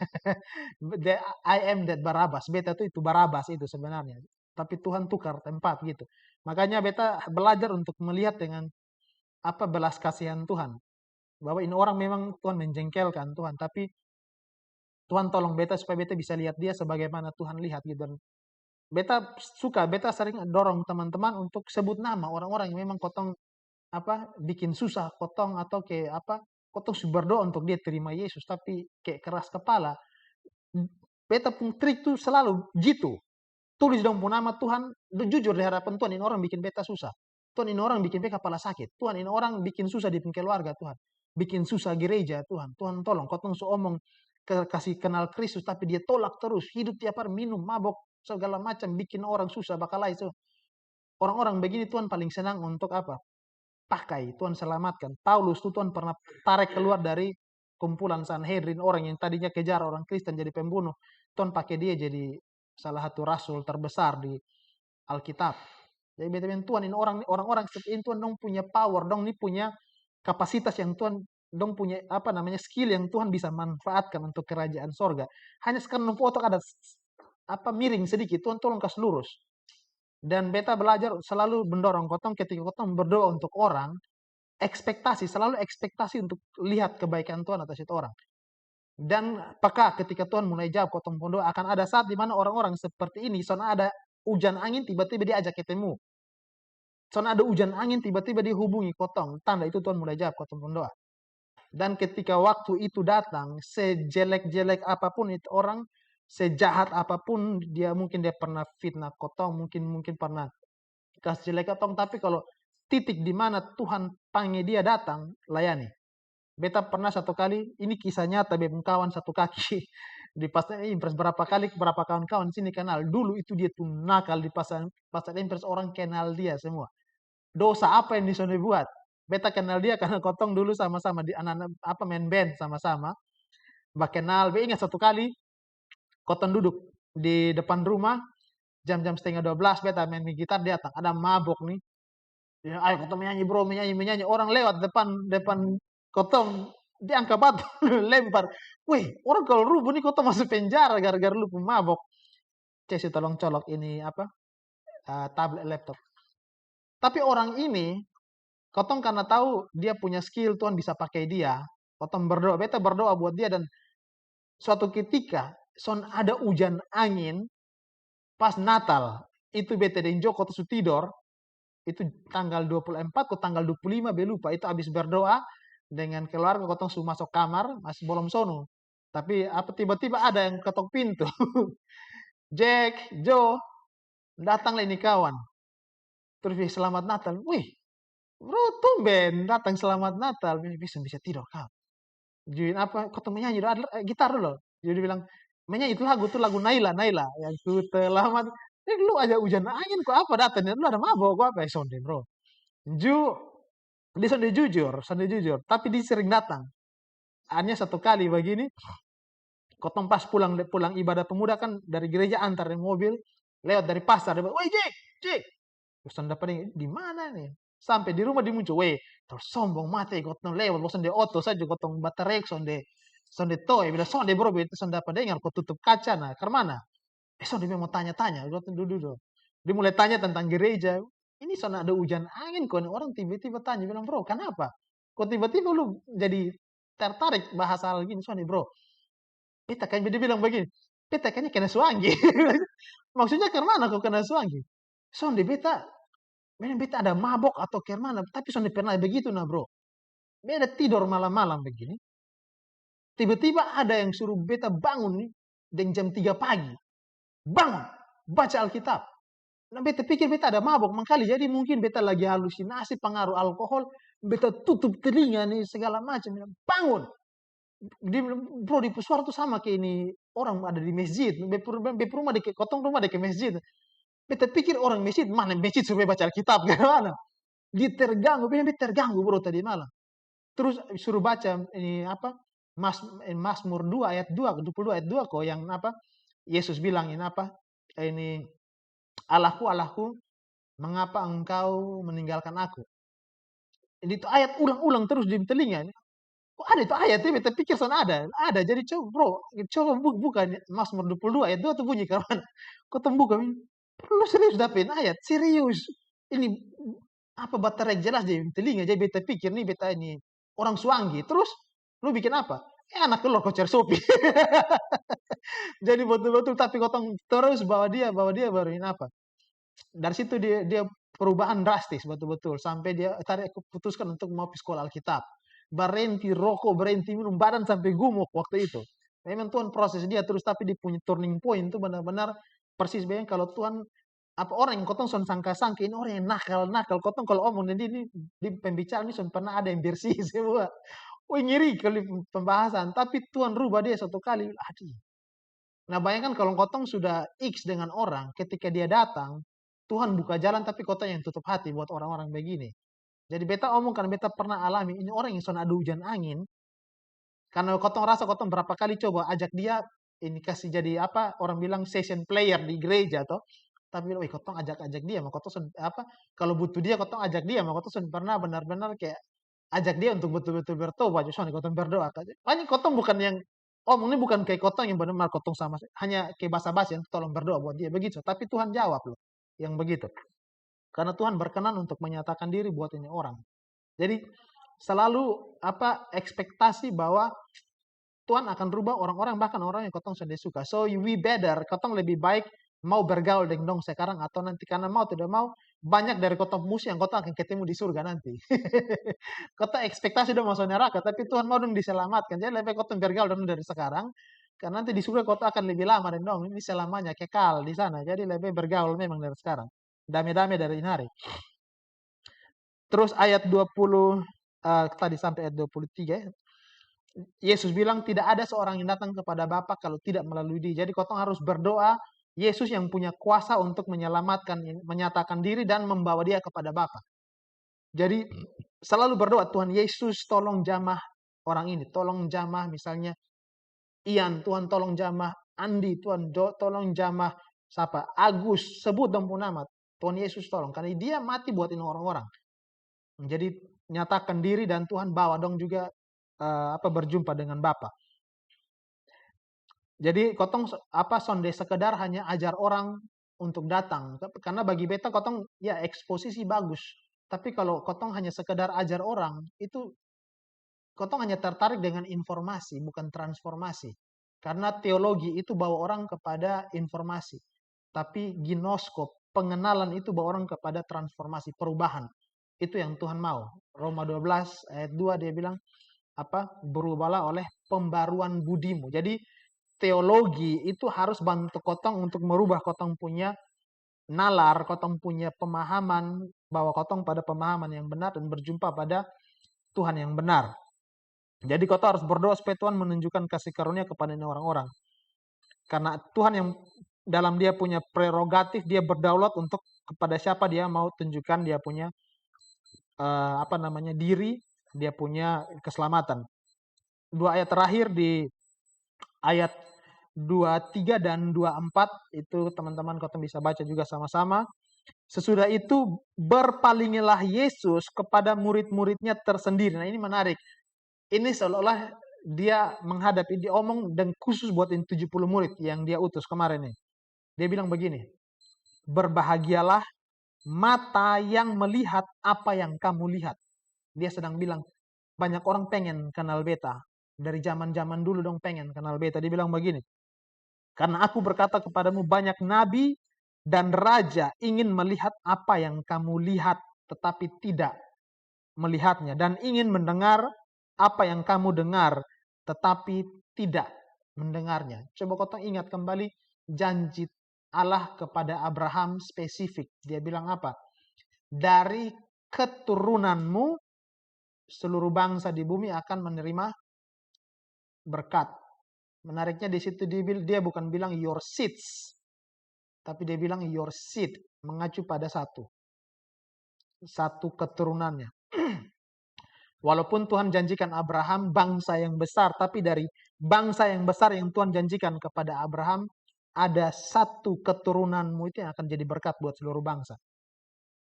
I am that Barabas, beta itu Barabas itu sebenarnya. Tapi Tuhan tukar tempat gitu. Makanya beta belajar untuk melihat dengan belas kasihan Tuhan. Bahwa ini orang memang Tuhan menjengkelkan Tuhan, tapi Tuhan tolong beta supaya beta bisa lihat dia sebagaimana Tuhan lihat gitu. Dan beta sering dorong teman-teman untuk sebut nama orang-orang yang memang kotong bikin susah kotong atau kayak kotong berdoa untuk dia terima Yesus tapi kayak keras kepala. Beta pun trik tuh selalu gitu. Tulis dong pun nama Tuhan, jujur di hadapan Tuhan ini orang bikin beta susah. Tuhan ini orang bikin beta kepala sakit. Tuhan ini orang bikin susah di keluarga Tuhan. Bikin susah gereja Tuhan. Tuhan tolong, kotong omong kasih kenal Kristus tapi dia tolak terus. Hidup tiap hari minum, mabok, segala macam bikin orang susah bakalai. So, orang-orang begini Tuhan paling senang untuk pakai, Tuhan selamatkan. Paulus tuh Tuhan pernah tarik keluar dari kumpulan Sanhedrin, orang yang tadinya kejar orang Kristen jadi pembunuh. Tuhan pakai dia jadi salah satu rasul terbesar di Alkitab. Jadi betul Tuhan ini orang-orang seperti ini Tuhan dong punya power, dong ini punya kapasitas yang Tuhan dong punya skill yang Tuhan bisa manfaatkan untuk kerajaan sorga. Hanya sekarang foto ada miring sedikit, Tuhan tolong kasih lurus. Dan beta belajar selalu mendorong kotong ketika kotong berdoa untuk orang, selalu ekspektasi untuk lihat kebaikan Tuhan atas itu orang. Dan apakah ketika Tuhan mulai jawab kotong berdoa akan ada saat di mana orang-orang seperti ini, soalnya ada hujan angin tiba-tiba dia ajak ketemu. Soalnya ada hujan angin tiba-tiba dia hubungi kotong, tanda itu Tuhan mulai jawab kotong berdoa. Dan ketika waktu itu datang, sejelek-jelek apapun itu orang, sejahat apapun dia mungkin dia pernah fitnah kotong, mungkin pernah kasih jelek kotong, tapi kalau titik di mana Tuhan panggil dia datang, layani. Beta pernah satu kali, ini kisah nyata bebung kawan satu kaki di pasar Impres, berapa kawan-kawan sini kenal. Dulu itu dia tuh nakal di pasar Impres, orang kenal dia semua. Dosa apa yang disuruh buat? Beta kenal dia karena kotong dulu sama-sama di anak-anak main band sama-sama. Mbak kenal, be ingat satu kali kotong duduk di depan rumah jam-jam 11:30 beta main gitar datang, ada mabok nih. Ya, ayo kotong menyanyi bro, menyanyi. Orang lewat depan kotong diangkat batu lempar. Wih, orang kalau rubuh nih kotong masuk penjara gara-gara lu mabok. Cesi tolong colok ini tablet laptop. Tapi orang ini kotong karena tahu dia punya skill, Tuhan bisa pakai dia. Kotong berdoa, beta berdoa buat dia dan suatu ketika son ada hujan angin pas Natal. Itu beta dan Joko tuh tidur. Itu tanggal 24 ke tanggal 25 belupa. Itu habis berdoa dengan keluarga kotong sudah masuk kamar, masih belum sono. Tapi tiba-tiba ada yang ketok pintu. Jack, Joe, datanglah ini kawan. Terus selamat Natal. Wih, bro tumben datang selamat Natal. Bisa tidur kau. Juin kotong menyanyi gitar dulu. Jadi bilang menyanyi itu lagu Naila yang ku telah mati. Lu aja hujan angin kok apa datang? Lu ada mabok kok apa? Sonde bro. Dia sonde jujur. Tapi dia sering datang. Hanya satu kali begini. Kotong pas pulang ibadah pemuda kan dari gereja antar mobil. Lewat dari pasar, dia bilang, "Woi, Jack, Jack." Terus sonda pada di mana nih? Sampai di rumah dia muncul, "Weh, terus sombong mati gotong lewat, bosan de oto saja gotong batarek sonde toy, bilang sonde bro, itu sonda pada dengar kau tutup kaca nah, ke mana?" Sonde dia mau tanya-tanya, gotong duduk. Dia mulai tanya tentang gereja. Ini son ada hujan angin kok, nih orang tiba-tiba tanya, bilang, "Bro, kenapa? Kok tiba-tiba lu jadi tertarik bahas hal gini?" Sonde, "Bro, beta kayaknya," dia bilang begini, "beta kayaknya kena suangi." Maksudnya ke mana kau kena suangi? Sonde beta, memang beta ada mabok atau ke mana, tapi sonde pernah begitu nah bro. Beta tidur malam-malam begini, tiba-tiba ada yang suruh beta bangun nih, dan jam 3 pagi. Bangun, baca Alkitab. Nah beta pikir beta ada mabok, makanya jadi mungkin beta lagi halusinasi, pengaruh alkohol, beta tutup telinga nih segala macam. Bangun. Dia bilang, "Bro, di suara tuh sama kayak ini orang ada di masjid. Bep rumah deket, kotong rumah deket masjid." Beta pikir orang masjid, mana masjid suruh baca Alkitab, gimana? Dia terganggu, beta terganggu bro tadi malam. Terus suruh baca ini apa? Mazmur 2 ayat 2, 22 ayat 2 kok yang apa? Yesus bilang ini apa? Ini Allahku, Allahku, mengapa engkau meninggalkan aku? Ini itu ayat ulang-ulang terus di telinga. Kok ada itu ayat ya? Beta pikir sana ada. Ada. Jadi coba bro, coba buka Mazmur 22 ayat 2 tuh bunyi kawan. Kau buka. Lu serius dapin ayat? Serius. Ini apa baterai jelas di telinga. Jadi beta pikir nih beta ini orang Suanggi. Terus lu bikin apa? Anak telur kocar sopi. Jadi betul-betul tapi kotong terus bawa dia baru ini apa? Dari situ dia dia perubahan drastis betul-betul sampai dia tadi aku putuskan untuk mau sekolah Alkitab. Berhenti rokok, berhenti minum, badan sampai gumuk waktu itu. Memang Tuhan proses dia terus tapi dia punya turning point itu benar-benar persis bayang kalau Tuhan apa orang yang kotong son sangka-sangka ini orang yang nakal kotong kalau omong dan ini di pembicaraan ini son pernah ada yang bersih semua. Wih ngiri kali pembahasan tapi Tuhan rubah dia satu kali. Aduh. Nah bayangkan kalau kotong sudah X dengan orang, ketika dia datang, Tuhan buka jalan tapi kotong yang tutup hati buat orang-orang begini. Jadi beta omong karena beta pernah alami, ini orang yang son ada hujan angin, karena kotong rasa kotong berapa kali coba ajak dia, ini kasih jadi apa, orang bilang session player di gereja toh. Tapi wih kotong ajak-ajak dia, mau kotong son, apa, kalau butuh dia kotong ajak dia, mau kotong son pernah benar-benar kayak ajak dia untuk betul-betul bertobat, justru kotong berdoa. Makanya kotong bukan yang omong ini bukan kayak kotong yang benar-benar kotong sama, hanya kayak basa-basi yang tolong berdoa buat dia begitu. Tapi Tuhan jawab loh, yang begitu. Karena Tuhan berkenan untuk menyatakan diri buat ini orang. Jadi selalu apa ekspektasi bahwa Tuhan akan rubah orang-orang bahkan orang yang kotong sudah suka. So we better kotong lebih baik mau bergaul dengan dong sekarang atau nanti karena mau tidak mau banyak dari kotong musuh yang kotong akan ketemu di surga nanti. Kota ekspektasi dong masuk neraka tapi Tuhan mau dong diselamatkan. Jadi lebih kotong bergaul dong dari sekarang karena nanti di surga kota akan lebih lama dan dong ini selamanya kekal di sana. Jadi lebih bergaul memang dari sekarang. Damai-damai dari ini hari. Terus ayat 20 tadi sampai ayat 23 ya. Yesus bilang tidak ada seorang yang datang kepada Bapa kalau tidak melalui dia. Jadi kotong harus berdoa Yesus yang punya kuasa untuk menyelamatkan, menyatakan diri dan membawa dia kepada Bapa. Jadi selalu berdoa Tuhan Yesus tolong jamah orang ini, tolong jamah misalnya Ian, Tuhan tolong jamah Andi, Tuhan tolong jamah siapa? Agus, sebut dong pun nama. Tuhan Yesus tolong karena dia mati buat ini orang-orang. Jadi nyatakan diri dan Tuhan bawa dong juga apa berjumpa dengan Bapa. Jadi kotong apa sonde sekedar hanya ajar orang untuk datang karena bagi beta kotong ya eksposisi bagus. Tapi kalau kotong hanya sekedar ajar orang itu kotong hanya tertarik dengan informasi bukan transformasi. Karena teologi itu bawa orang kepada informasi. Tapi ginoskop, pengenalan itu bawa orang kepada transformasi, perubahan. Itu yang Tuhan mau. Roma 12 ayat 2 dia bilang apa? Berubahlah oleh pembaruan budimu. Jadi teologi itu harus bantu kotong untuk merubah kotong punya nalar, kotong punya pemahaman bahwa kotong pada pemahaman yang benar dan berjumpa pada Tuhan yang benar. Jadi kotong harus berdoa supaya Tuhan menunjukkan kasih karunia kepada ini orang-orang. Karena Tuhan yang dalam dia punya prerogatif, dia berdaulat untuk kepada siapa dia mau tunjukkan dia punya apa namanya diri, dia punya keselamatan. Dua ayat terakhir di ayat 23 dan 24 itu teman-teman kotong bisa baca juga sama-sama. Sesudah itu berpalingilah Yesus kepada murid-muridnya tersendiri. Nah ini menarik. Ini seolah-olah dia menghadapi, dia omong dan khusus buat ini 70 murid yang dia utus kemarin nih. Dia bilang begini, berbahagialah mata yang melihat apa yang kamu lihat. Dia sedang bilang, banyak orang pengen kenal beta. Dari zaman-zaman dulu dong pengen kenal beta. Dia bilang begini, karena aku berkata kepadamu banyak nabi dan raja ingin melihat apa yang kamu lihat, tetapi tidak melihatnya. Dan ingin mendengar apa yang kamu dengar, tetapi tidak mendengarnya. Coba kau ingat kembali janji Allah kepada Abraham spesifik. Dia bilang apa? Dari keturunanmu seluruh bangsa di bumi akan menerima berkat. Menariknya di situ dia bukan bilang your seeds, tapi dia bilang your seed, mengacu pada satu keturunannya. Walaupun Tuhan janjikan Abraham bangsa yang besar, tapi dari bangsa yang besar yang Tuhan janjikan kepada Abraham, ada satu keturunanmu itu yang akan jadi berkat buat seluruh bangsa.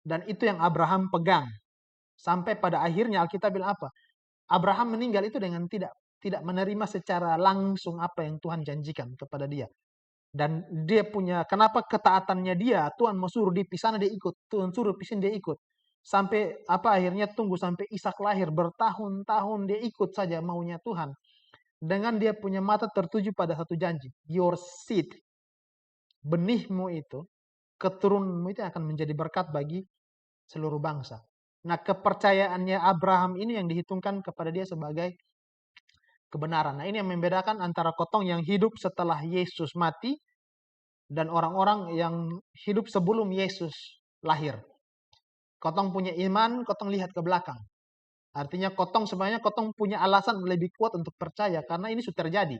Dan itu yang Abraham pegang. Sampai pada akhirnya Alkitab bilang apa? Abraham meninggal itu dengan tidak menerima secara langsung apa yang Tuhan janjikan kepada dia. Dan dia punya, kenapa ketaatannya dia, Tuhan mau suruh dia pisah, dia ikut. Tuhan suruh pisah, dia ikut. Sampai akhirnya tunggu sampai Ishak lahir, bertahun-tahun dia ikut saja maunya Tuhan. Dengan dia punya mata tertuju pada satu janji. Your seed, benihmu itu, keturunanmu itu akan menjadi berkat bagi seluruh bangsa. Nah, kepercayaannya Abraham ini yang dihitungkan kepada dia sebagai kebenaran. Nah, ini yang membedakan antara kotong yang hidup setelah Yesus mati dan orang-orang yang hidup sebelum Yesus lahir. Kotong punya iman, kotong lihat ke belakang. Artinya sebenarnya kotong punya alasan lebih kuat untuk percaya karena ini sudah terjadi.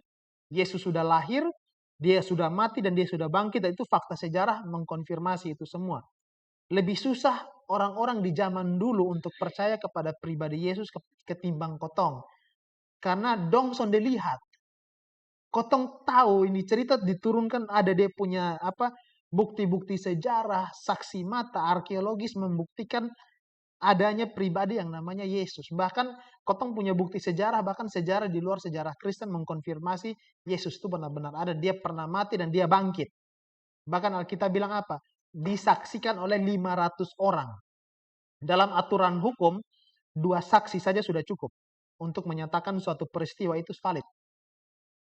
Yesus sudah lahir, dia sudah mati dan dia sudah bangkit, dan itu fakta sejarah mengkonfirmasi itu semua. Lebih susah orang-orang di zaman dulu untuk percaya kepada pribadi Yesus ketimbang kotong. Karena dong sonde lihat. Kotong tahu ini cerita diturunkan, ada dia punya bukti-bukti sejarah, saksi mata, arkeologis membuktikan adanya pribadi yang namanya Yesus. Bahkan kotong punya bukti sejarah, bahkan sejarah di luar sejarah Kristen mengkonfirmasi Yesus itu benar-benar ada. Dia pernah mati dan dia bangkit. Bahkan Alkitab bilang apa? Disaksikan oleh 500 orang. Dalam aturan hukum, 2 saksi saja sudah cukup untuk menyatakan suatu peristiwa itu valid.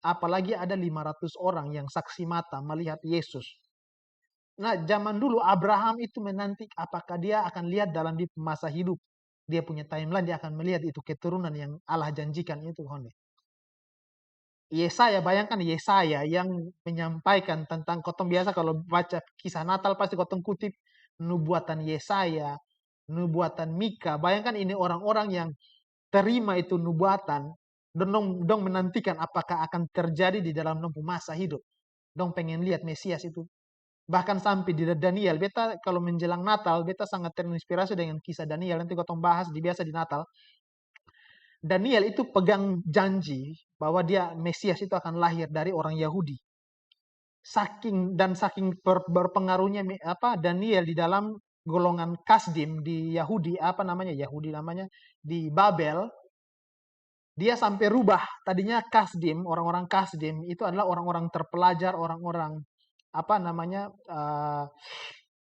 Apalagi ada 500 orang yang saksi mata melihat Yesus. Nah, zaman dulu Abraham itu menanti apakah dia akan lihat dalam di masa hidup. Dia punya timeline, dia akan melihat itu keturunan yang Allah janjikan itu. Yesaya, bayangkan Yesaya yang menyampaikan tentang, kotong biasa kalau baca kisah Natal pasti kotong kutip nubuatan Yesaya, nubuatan Mika. Bayangkan ini orang-orang yang terima itu nubuatan, dong menantikan apakah akan terjadi di dalam masa hidup. Dong pengen lihat Mesias itu. Bahkan sampai di Daniel, beta kalau menjelang Natal, beta sangat terinspirasi dengan kisah Daniel. Nanti kotong bahas biasa di Natal. Daniel itu pegang janji bahwa dia Mesias itu akan lahir dari orang Yahudi. Saking berpengaruhnya Daniel di dalam golongan Kasdim di Yahudi, Yahudi namanya di Babel. Dia sampai rubah, tadinya Kasdim, orang-orang Kasdim itu adalah orang-orang terpelajar, orang-orang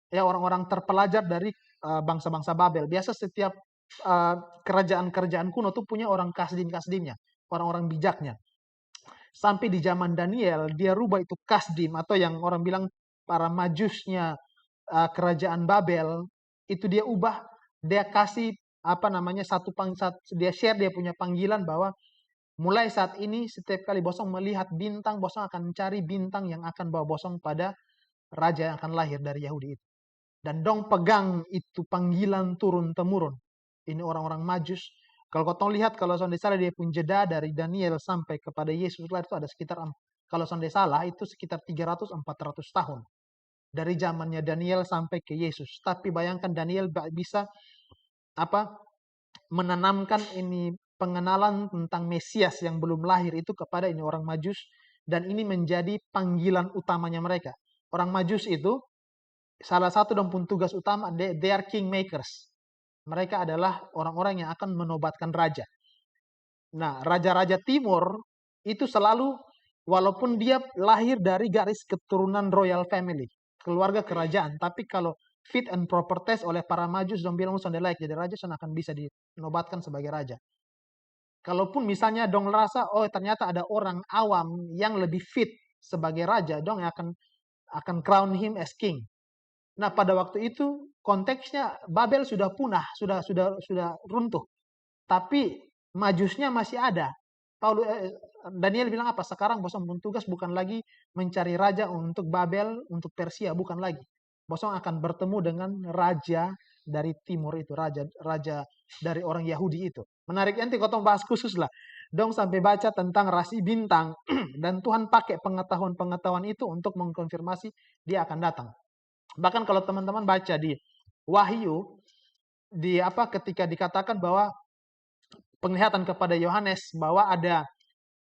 orang-orang terpelajar dari bangsa-bangsa Babel. Biasa setiap kerajaan-kerajaan kuno tuh punya orang Kasdim-Kasdimnya, orang-orang bijaknya. Sampai di zaman Daniel, dia rubah itu Kasdim, atau yang orang bilang para majusnya kerajaan Babel, itu dia ubah, dia kasih dia share dia punya panggilan bahwa mulai saat ini setiap kali bosong melihat bintang, bosong akan mencari bintang yang akan bawa bosong pada raja yang akan lahir dari Yahudi itu. Dan dong pegang itu panggilan turun-temurun. Ini orang-orang majus. Kalau kau lihat, kalau sonde salah dia pun jeda dari Daniel sampai kepada Yesus lah itu ada sekitar, kalau sonde salah itu sekitar 300-400 tahun. Dari zamannya Daniel sampai ke Yesus. Tapi bayangkan Daniel bisa menanamkan ini pengenalan tentang Mesias yang belum lahir itu kepada ini orang majus dan ini menjadi panggilan utamanya mereka. Orang Majus itu salah satu dan pun tugas utama, they are king makers. Mereka adalah orang-orang yang akan menobatkan raja. Nah, raja-raja timur itu selalu, walaupun dia lahir dari garis keturunan royal family, keluarga kerajaan, tapi kalau fit and proper test oleh para Majus, dong bilang sonde layak jadi raja, son akan bisa dinobatkan sebagai raja. Kalaupun misalnya dong rasa, oh ternyata ada orang awam yang lebih fit sebagai raja, dong akan crown him as king. Nah, pada waktu itu konteksnya Babel sudah punah, sudah runtuh. Tapi Majusnya masih ada. Daniel bilang apa? Sekarang bosong pun tugas bukan lagi mencari raja untuk Babel, untuk Persia, bukan lagi. Bosong akan bertemu dengan raja dari timur itu, raja dari orang Yahudi itu. Menarik, nanti kotong bahas khusus lah. Dong sampai baca tentang rasi bintang dan Tuhan pakai pengetahuan-pengetahuan itu untuk mengkonfirmasi dia akan datang. Bahkan kalau teman-teman baca di Wahyu, ketika dikatakan bahwa penglihatan kepada Yohanes bahwa ada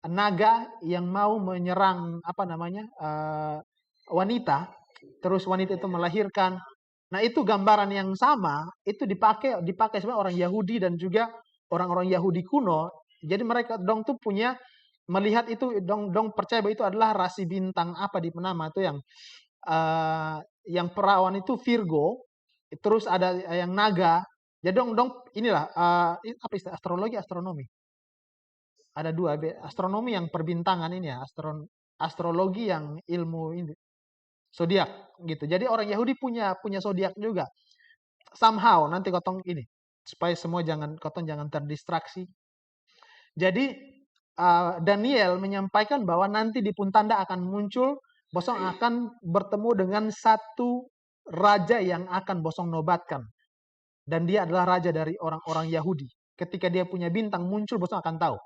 naga yang mau menyerang wanita, terus wanita itu melahirkan. Nah, itu gambaran yang sama itu dipakai sebenarnya orang Yahudi dan juga orang-orang Yahudi kuno. Jadi mereka dong tuh punya melihat itu, dong percaya bahwa itu adalah rasi bintang apa di nama itu yang perawan itu Virgo, terus ada yang naga. Jadi dong inilah apa istilah astronomi. Ada dua, astronomi yang perbintangan ini ya, astrologi yang ilmu ini zodiak gitu. Jadi orang Yahudi punya zodiak juga. Somehow nanti kotong ini supaya semua kotong jangan terdistraksi. Jadi Daniel menyampaikan bahwa nanti di Puntanda akan muncul, bosong akan bertemu dengan satu raja yang akan bosong nobatkan. Dan dia adalah raja dari orang-orang Yahudi. Ketika dia punya bintang muncul, bosong akan tahu.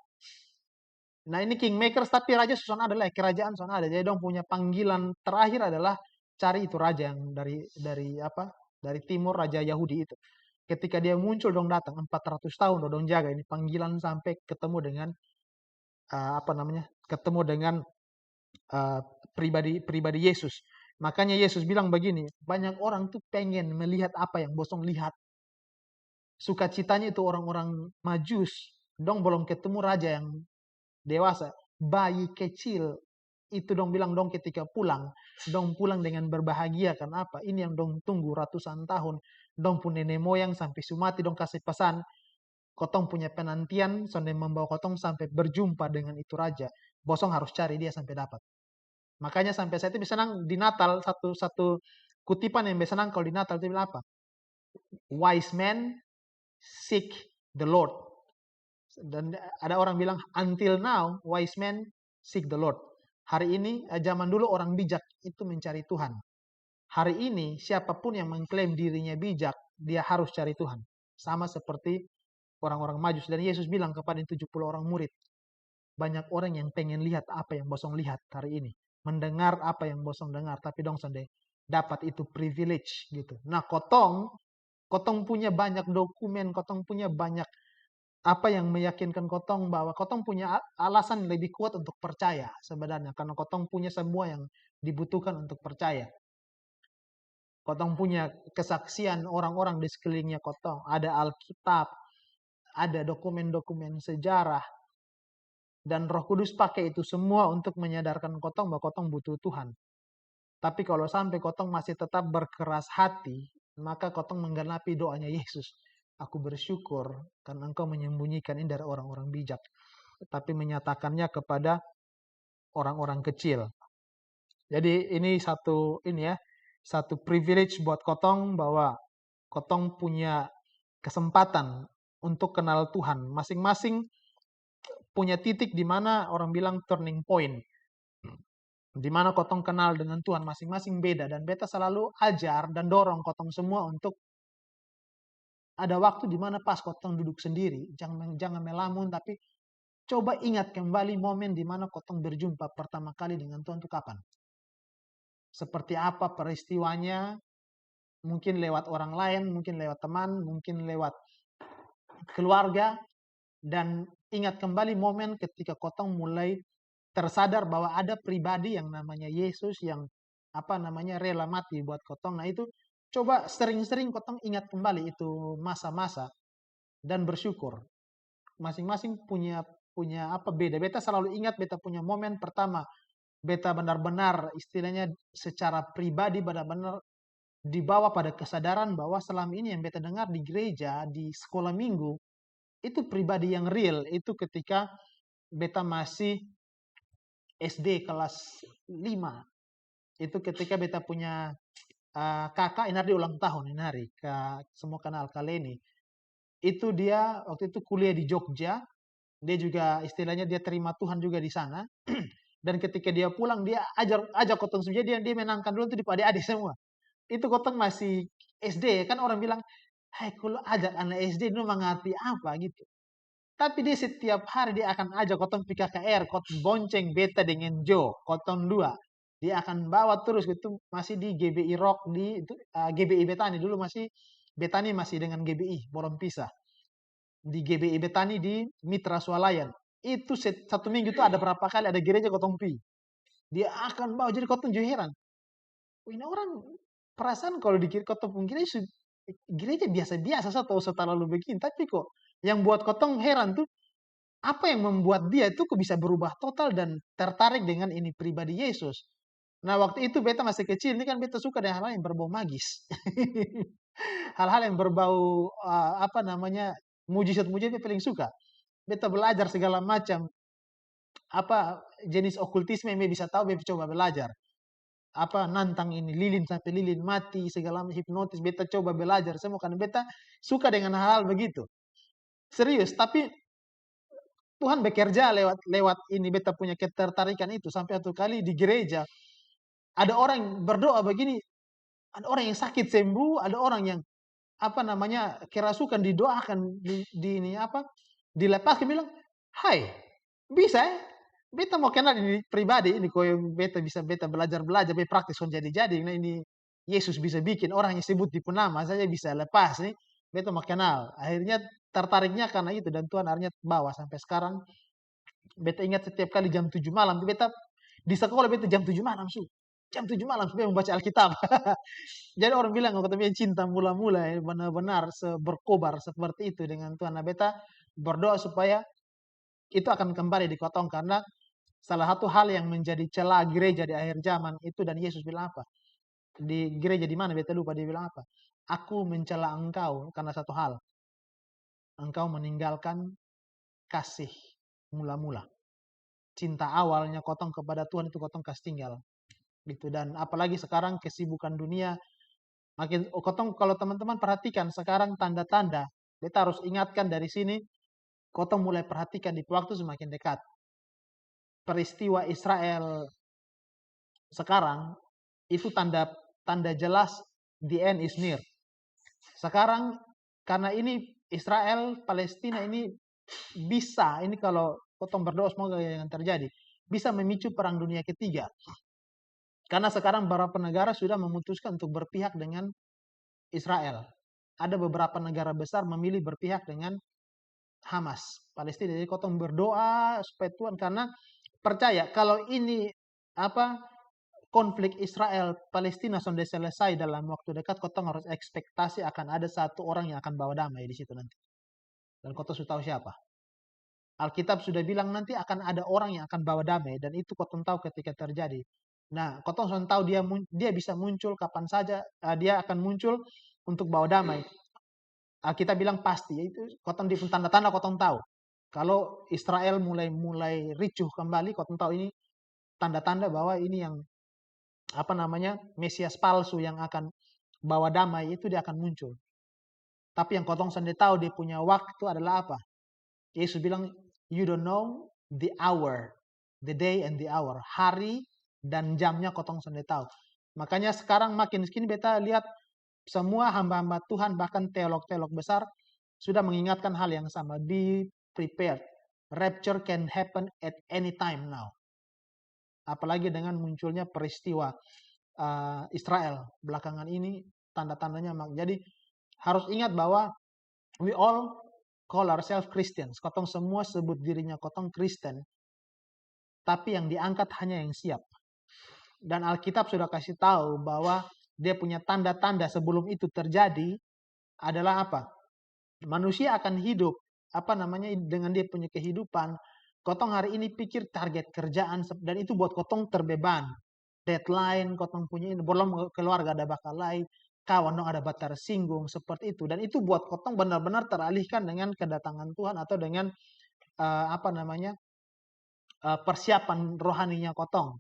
Nah, ini kingmakers, tapi raja susun adalah kerajaan susun ada. Jadi dong punya panggilan terakhir adalah cari itu raja yang dari timur, raja Yahudi itu. Ketika dia muncul dong datang 400 tahun dong jaga ini panggilan sampai ketemu dengan ketemu dengan pribadi Yesus. Makanya Yesus bilang begini, banyak orang tuh pengen melihat apa yang bosong lihat. Sukacitanya itu orang-orang Majus, dong belum ketemu raja yang dewasa, bayi kecil itu dong bilang dong ketika pulang dengan berbahagia. Karena apa? Ini yang dong tunggu ratusan tahun. Dong punya nenek moyang sampai sumati dong kasih pesan, kotong punya penantian sonde membawa kotong sampai berjumpa dengan itu raja. Bosong harus cari dia sampai dapat. Makanya sampai saya itu bisa nang di Natal satu kutipan yang bisa nang kalau di Natal itu bilang apa? Wise men seek the Lord. Dan ada orang bilang, until now, wise men seek the Lord. Hari ini, zaman dulu orang bijak itu mencari Tuhan. Hari ini, siapapun yang mengklaim dirinya bijak, dia harus cari Tuhan. Sama seperti orang-orang Majus. Dan Yesus bilang kepada 70 orang murid, banyak orang yang pengen lihat apa yang bosong lihat hari ini. Mendengar apa yang bosong dengar, tapi dong sonde dapat itu privilege gitu. Nah, kotong punya banyak dokumen, kotong punya banyak apa yang meyakinkan kotong bahwa kotong punya alasan lebih kuat untuk percaya sebenarnya. Karena kotong punya semua yang dibutuhkan untuk percaya. Kotong punya kesaksian orang-orang di sekelilingnya kotong. Ada Alkitab, ada dokumen-dokumen sejarah. Dan Roh Kudus pakai itu semua untuk menyadarkan kotong bahwa kotong butuh Tuhan. Tapi kalau sampai kotong masih tetap berkeras hati, maka kotong menggenapi doanya Yesus. Aku bersyukur karena engkau menyembunyikan ini dari orang-orang bijak, tapi menyatakannya kepada orang-orang kecil. Jadi ini satu privilege buat kotong bahwa kotong punya kesempatan untuk kenal Tuhan. Masing-masing punya titik di mana orang bilang turning point. Di mana kotong kenal dengan Tuhan masing-masing beda. Dan beta selalu ajar dan dorong kotong semua untuk ada waktu di mana pas kotong duduk sendiri. Jangan melamun, tapi coba ingat kembali momen di mana kotong berjumpa pertama kali dengan Tuhan itu kapan. Seperti apa peristiwanya, mungkin lewat orang lain, mungkin lewat teman, mungkin lewat keluarga. Dan ingat kembali momen ketika kotong mulai tersadar bahwa ada pribadi yang namanya Yesus yang rela mati buat kotong. Nah itu coba sering-sering kotong ingat kembali itu masa-masa dan bersyukur. Masing-masing punya punya beda. Beta selalu ingat beta punya momen pertama. Beta benar-benar istilahnya secara pribadi benar-benar dibawa pada kesadaran bahwa selama ini yang beta dengar di gereja, di sekolah minggu, itu pribadi yang real. Itu ketika beta masih SD kelas 5. Itu ketika beta punya kakak ini hari ulang tahun ini hari. Semua kenal Kaleni. Itu dia waktu itu kuliah di Jogja. Dia juga istilahnya dia terima Tuhan juga di sana. Dan ketika dia pulang dia ajak kotong semua dia menangkan dulu itu di adik-adik semua. Itu kotong masih SD kan orang bilang, "Hai, kalau ajak anak SD itu mengerti apa gitu." Tapi dia setiap hari dia akan ajak kotong pergi KKR, kotong bonceng beta dengan Jo, kotong dua. Dia akan bawa terus itu masih di GBI Rock di itu, GBI Betani dulu masih Betani masih dengan GBI, belum pisah. Di GBI Betani di Mitra Swalayan. Itu satu minggu itu ada berapa kali ada gereja kotong pi. Dia akan bawa jadi kotong juga heran. Ini orang perasaan kalau di kotong pun gereja biasa-biasa atau terlalu begini, tapi kok yang buat kotong heran tuh apa yang membuat dia itu kok bisa berubah total dan tertarik dengan ini pribadi Yesus. Nah waktu itu beta masih kecil, ini kan beta suka dengan hal-hal yang berbau magis. Hal-hal yang berbau mujizat-mujizat beta paling suka. Beta belajar segala macam jenis okultisme yang beta bisa tahu, beta coba belajar. Nantang ini lilin sampai lilin mati, segala hipnotis beta coba belajar semua karena beta suka dengan hal-hal begitu. Serius, tapi Tuhan bekerja lewat ini beta punya ketertarikan itu sampai satu kali di gereja ada orang yang berdoa begini, ada orang yang sakit sembuh, ada orang yang kerasukan didoakan dilepaskan bilang, "Hai, bisa ya? Beta mau kenal ini pribadi ini kok yang beta bisa beta belajar beta praktis jadi. Nah ini Yesus bisa bikin orang yang sebut di nama saja bisa lepas nih. Beta mau kenal." Akhirnya tertariknya karena itu dan Tuhan akhirnya bawa sampai sekarang. Beta ingat setiap kali jam 7 malam beta di sekolah beta jam 7 malam jam 7 malam supaya membaca Alkitab. Jadi orang bilang kalau katanya cinta mula-mula benar-benar berkobar seperti itu dengan Tuhan. Nah, beta berdoa supaya itu akan kembali di kotong karena salah satu hal yang menjadi celah gereja di akhir zaman itu dan Yesus bilang apa? Di gereja di mana beta lupa dia bilang apa? Aku mencela engkau karena satu hal. Engkau meninggalkan kasih mula-mula. Cinta awalnya kotong kepada Tuhan itu kotong kasih tinggal. Gitu dan apalagi sekarang kesibukan dunia makin kotong kalau teman-teman perhatikan sekarang tanda-tanda beta harus ingatkan dari sini kotong mulai perhatikan di waktu semakin dekat. Peristiwa Israel sekarang itu tanda jelas the end is near. Sekarang karena ini Israel Palestina ini bisa ini kalau kotong berdoa semoga yang terjadi bisa memicu perang dunia ketiga. Karena sekarang beberapa negara sudah memutuskan untuk berpihak dengan Israel. Ada beberapa negara besar memilih berpihak dengan Hamas, Palestina. Jadi kotong berdoa supaya Tuhan karena percaya kalau ini konflik Israel Palestina sudah selesai dalam waktu dekat, kotong harus ekspektasi akan ada satu orang yang akan bawa damai di situ nanti. Dan kotong sudah tahu siapa. Alkitab sudah bilang nanti akan ada orang yang akan bawa damai dan itu kotong tahu ketika terjadi. Nah, kotong sudah tahu dia bisa muncul kapan saja, dia akan muncul untuk bawa damai. Kita bilang pasti, itu kotong di tanda-tanda kotong tahu. Kalau Israel mulai ricuh kembali, kotong tahu ini tanda-tanda bahwa ini yang Mesias palsu yang akan bawa damai itu dia akan muncul. Tapi yang kotong sendiri tahu dia punya waktu adalah apa? Yesus bilang, you don't know the hour, the day and the hour. Hari dan jamnya kotong sendiri tahu. Makanya sekarang makin segini beta lihat semua hamba-hamba Tuhan bahkan teolog-teolog besar sudah mengingatkan hal yang sama. Be prepared. Rapture can happen at any time now. Apalagi dengan munculnya peristiwa Israel belakangan ini tanda-tandanya. Jadi harus ingat bahwa we all call ourselves Christians. Kotong semua sebut dirinya kotong Kristen. tapi yang diangkat hanya yang siap. Dan Alkitab sudah kasih tahu bahwa dia punya tanda-tanda sebelum itu terjadi adalah apa? Manusia akan hidup dengan dia punya kehidupan. Kotong hari ini pikir target kerjaan dan itu buat kotong terbeban. Deadline kotong punya ini, belum keluarga ada bakal lain, kawan dong ada batar singgung seperti itu, dan itu buat kotong benar-benar teralihkan dengan kedatangan Tuhan atau dengan persiapan rohaninya kotong.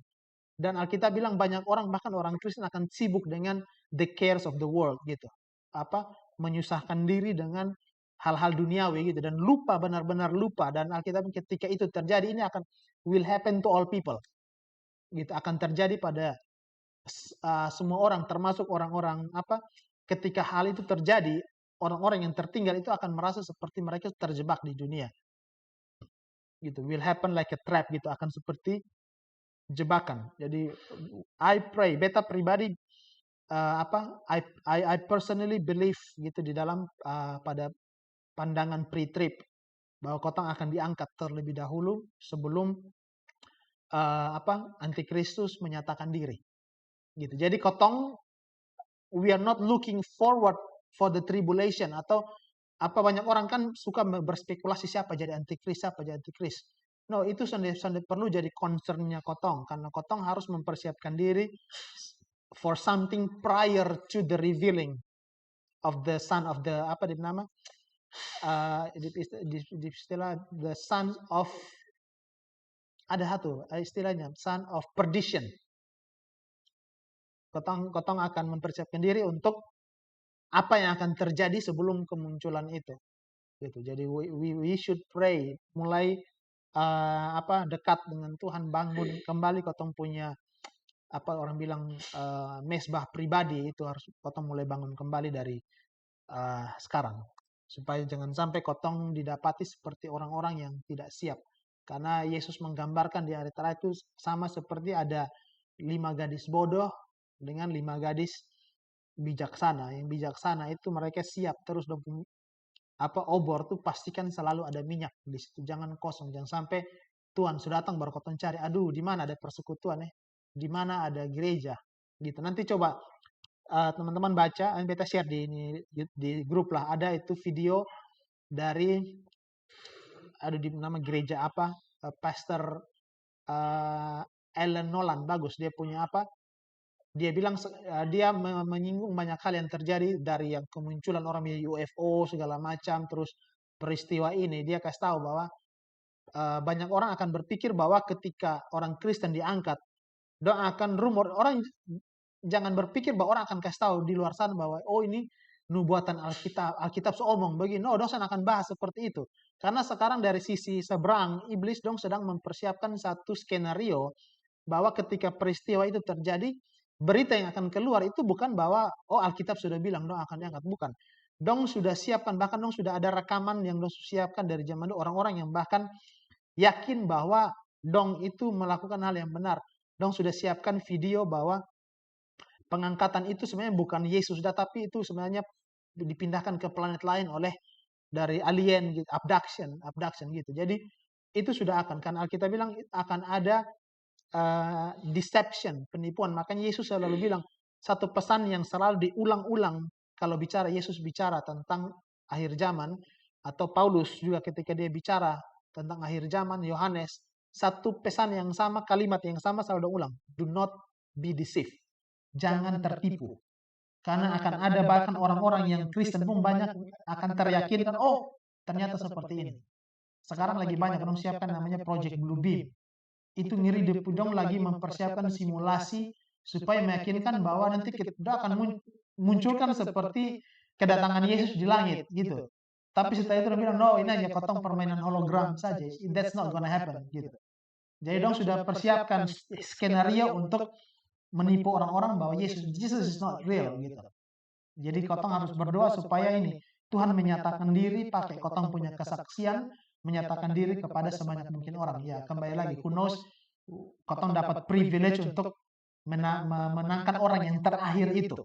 Dan Alkitab bilang banyak orang, bahkan orang Kristen akan sibuk dengan the cares of the world gitu. Menyusahkan diri dengan hal-hal duniawi gitu dan lupa, benar-benar lupa. Dan Alkitab ketika itu terjadi, ini will happen to all people. Gitu, akan terjadi pada semua orang, termasuk orang-orang ketika hal itu terjadi, orang-orang yang tertinggal itu akan merasa seperti mereka terjebak di dunia. Gitu, will happen like a trap gitu, akan seperti jebakan. Jadi I pray, beta pribadi I personally believe gitu di dalam pada pandangan pre-trip bahwa kotong akan diangkat terlebih dahulu sebelum antikristus menyatakan diri. Gitu. Jadi kotong we are not looking forward for the tribulation atau banyak orang kan suka berspekulasi siapa jadi antikris, siapa jadi antikris. No, itu sendiri perlu jadi concernnya kotong karena kotong harus mempersiapkan diri for something prior to the revealing of the son of the di istilah the son of ada satu istilahnya son of perdition. Kotong akan mempersiapkan diri untuk apa yang akan terjadi sebelum kemunculan itu. Gitu. Jadi we should pray mulai dekat dengan Tuhan, bangun kembali kotong punya orang bilang mesbah pribadi itu harus kotong mulai bangun kembali dari sekarang supaya jangan sampai kotong didapati seperti orang-orang yang tidak siap. Karena Yesus menggambarkan di hari terakhir itu sama seperti ada 5 gadis bodoh dengan 5 gadis bijaksana. Yang bijaksana itu mereka siap terus obor tuh pastikan selalu ada minyak di situ, jangan kosong, jangan sampai Tuhan sudah datang baru kotong cari, aduh di mana ada persekutuan di mana ada gereja gitu. Nanti coba teman-teman baca, beta share di grup lah, ada itu video dari di nama gereja Pastor Ellen Nolan, bagus dia punya dia bilang dia menyinggung banyak hal yang terjadi dari yang kemunculan orang UFO segala macam, terus peristiwa ini dia kasih tahu bahwa banyak orang akan berpikir bahwa ketika orang Kristen diangkat, dong akan rumor, orang jangan berpikir bahwa orang akan kasih tahu di luar sana bahwa oh ini nubuatan Alkitab seomong begini. No, dong akan bahas seperti itu. Karena sekarang dari sisi seberang, iblis dong sedang mempersiapkan satu skenario bahwa ketika peristiwa itu terjadi, berita yang akan keluar itu bukan bahwa oh Alkitab sudah bilang dong akan diangkat, bukan. Dong sudah siapkan, bahkan dong sudah ada rekaman yang dong siapkan dari zaman dulu, orang-orang yang bahkan yakin bahwa dong itu melakukan hal yang benar. Dong sudah siapkan video bahwa pengangkatan itu sebenarnya bukan Yesus, tapi itu sebenarnya dipindahkan ke planet lain oleh dari alien gitu, abduction gitu. Jadi itu sudah akan, kan Alkitab bilang akan ada deception, penipuan. Makanya Yesus selalu bilang satu pesan yang selalu diulang-ulang kalau Yesus bicara tentang akhir zaman, atau Paulus juga ketika dia bicara tentang akhir zaman, Yohanes, satu pesan yang sama, kalimat yang sama selalu diulang, do not be deceived, jangan tertipu. Karena akan ada bahkan orang-orang yang Kristen pun banyak akan teryakinkan, oh ternyata seperti ini. Sekarang lagi banyak orang siapkan namanya Project Blue Beam. Itu ngiri di Pudong lagi mempersiapkan simulasi supaya meyakinkan bahwa nanti kita akan munculkan seperti kedatangan Yesus di langit gitu. Tapi setelah itu dia bilang, no ini hanya kotong permainan hologram saja, that's not gonna happen gitu. Jadi dong sudah persiapkan skenario untuk menipu orang-orang bahwa Jesus is not real gitu. Jadi kotong harus berdoa supaya ini Tuhan menyatakan diri pakai kotong punya kesaksian, menyatakan diri kepada sebanyak mungkin orang. Ya kembali lagi, who knows, kotong dapat privilege untuk menangkan orang yang terakhir itu.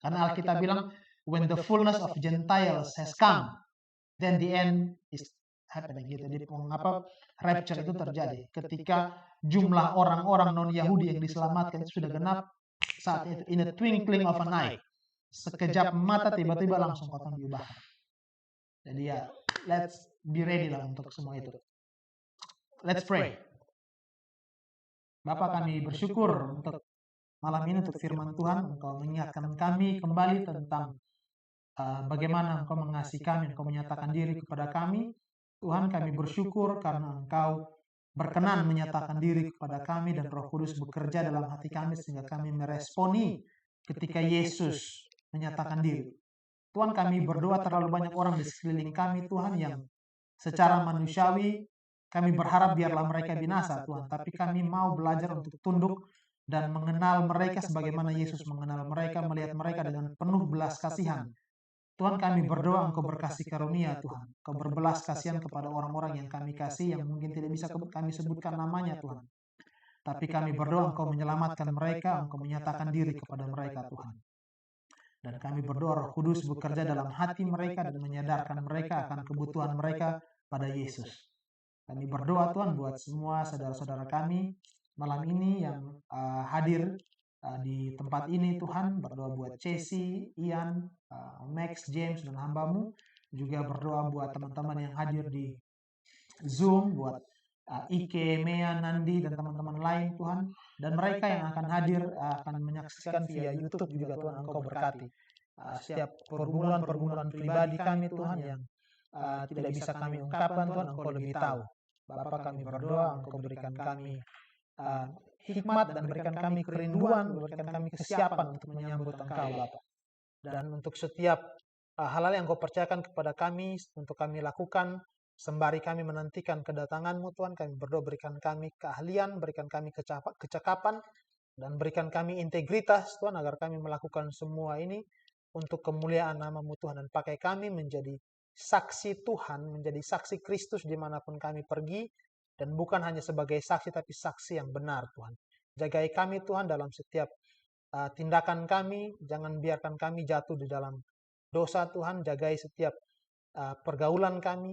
Karena Alkitab bilang, when the fullness of Gentiles has come, then the end is happening gitu, di rapture itu terjadi ketika jumlah orang-orang non Yahudi yang diselamatkan itu sudah genap saat itu, in a twinkling of an eye, sekejap mata tiba-tiba langsung kau akan diubahkan. Jadi ya, let's be ready lah untuk semua itu. Let's pray. Bapak, kami bersyukur untuk malam ini, untuk firman Tuhan. Engkau mengingatkan kami kembali tentang bagaimana Engkau mengasihi kami, Engkau menyatakan diri kepada kami. Tuhan, kami bersyukur karena Engkau berkenan menyatakan diri kepada kami dan Roh Kudus bekerja dalam hati kami sehingga kami meresponi ketika Yesus menyatakan diri. Tuhan, kami berdoa terlalu banyak orang di sekeliling kami, Tuhan, yang secara manusiawi kami berharap biarlah mereka binasa, Tuhan. Tapi kami mau belajar untuk tunduk dan mengenal mereka sebagaimana Yesus mengenal mereka, melihat mereka dengan penuh belas kasihan. Tuhan, kami berdoa Engkau berkasih karunia, Tuhan. Engkau berbelas kasihan kepada orang-orang yang kami kasih, yang mungkin tidak bisa kami sebutkan namanya, Tuhan. Tapi kami berdoa Engkau menyelamatkan mereka, Engkau menyatakan diri kepada mereka, Tuhan. Dan kami berdoa Roh Kudus bekerja dalam hati mereka dan menyadarkan mereka akan kebutuhan mereka pada Yesus. Kami berdoa Tuhan buat semua saudara-saudara kami malam ini yang hadir di tempat ini, Tuhan. Berdoa buat Chelsea, Ian, Max, James, dan hamba-Mu. Juga berdoa buat teman-teman yang hadir di Zoom, buat Ike, Mea, Nandi, dan teman-teman lain, Tuhan. Dan mereka yang akan hadir akan menyaksikan via YouTube juga, Tuhan. Engkau berkati setiap pergumulan-pergumulan pribadi kami, Tuhan, yang tidak bisa kami ungkapkan, Tuhan. Engkau lebih tahu. Bapa, kami berdoa Engkau berikan kami hikmat dan berikan kami kerinduan, berikan kami kesiapan untuk menyambut Engkau, Bapa. Dan untuk setiap hal-hal yang Engkau percayakan kepada kami untuk kami lakukan sembari kami menantikan kedatangan-Mu, Tuhan, kami berdoa berikan kami keahlian, berikan kami kecakapan, dan berikan kami integritas, Tuhan, agar kami melakukan semua ini untuk kemuliaan nama-Mu, Tuhan, dan pakai kami menjadi saksi Tuhan, menjadi saksi Kristus dimanapun kami pergi, dan bukan hanya sebagai saksi, tapi saksi yang benar, Tuhan. Jagai kami, Tuhan, dalam setiap tindakan kami, jangan biarkan kami jatuh di dalam dosa, Tuhan. Jagai setiap pergaulan kami,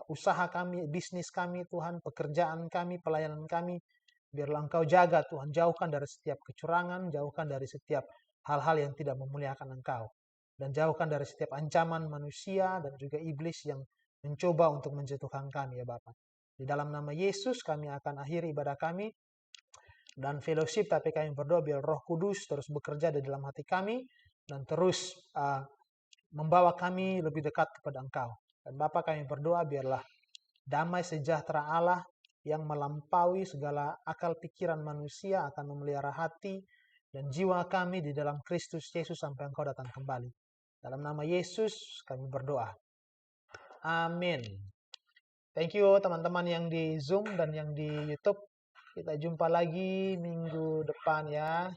usaha kami, bisnis kami, Tuhan, pekerjaan kami, pelayanan kami. Biarlah Engkau jaga, Tuhan. Jauhkan dari setiap kecurangan, jauhkan dari setiap hal-hal yang tidak memuliakan Engkau. Dan jauhkan dari setiap ancaman manusia dan juga iblis yang mencoba untuk menjatuhkan kami, ya Bapa. Di dalam nama Yesus kami akan akhiri ibadah kami dan fellowship, tapi kami berdoa biar Roh Kudus terus bekerja di dalam hati kami dan terus membawa kami lebih dekat kepada Engkau. Dan Bapa, kami berdoa biarlah damai sejahtera Allah yang melampaui segala akal pikiran manusia akan memelihara hati dan jiwa kami di dalam Kristus Yesus sampai Engkau datang kembali. Dalam nama Yesus kami berdoa. Amin. Thank you teman-teman yang di Zoom dan yang di YouTube. Kita jumpa lagi minggu depan ya.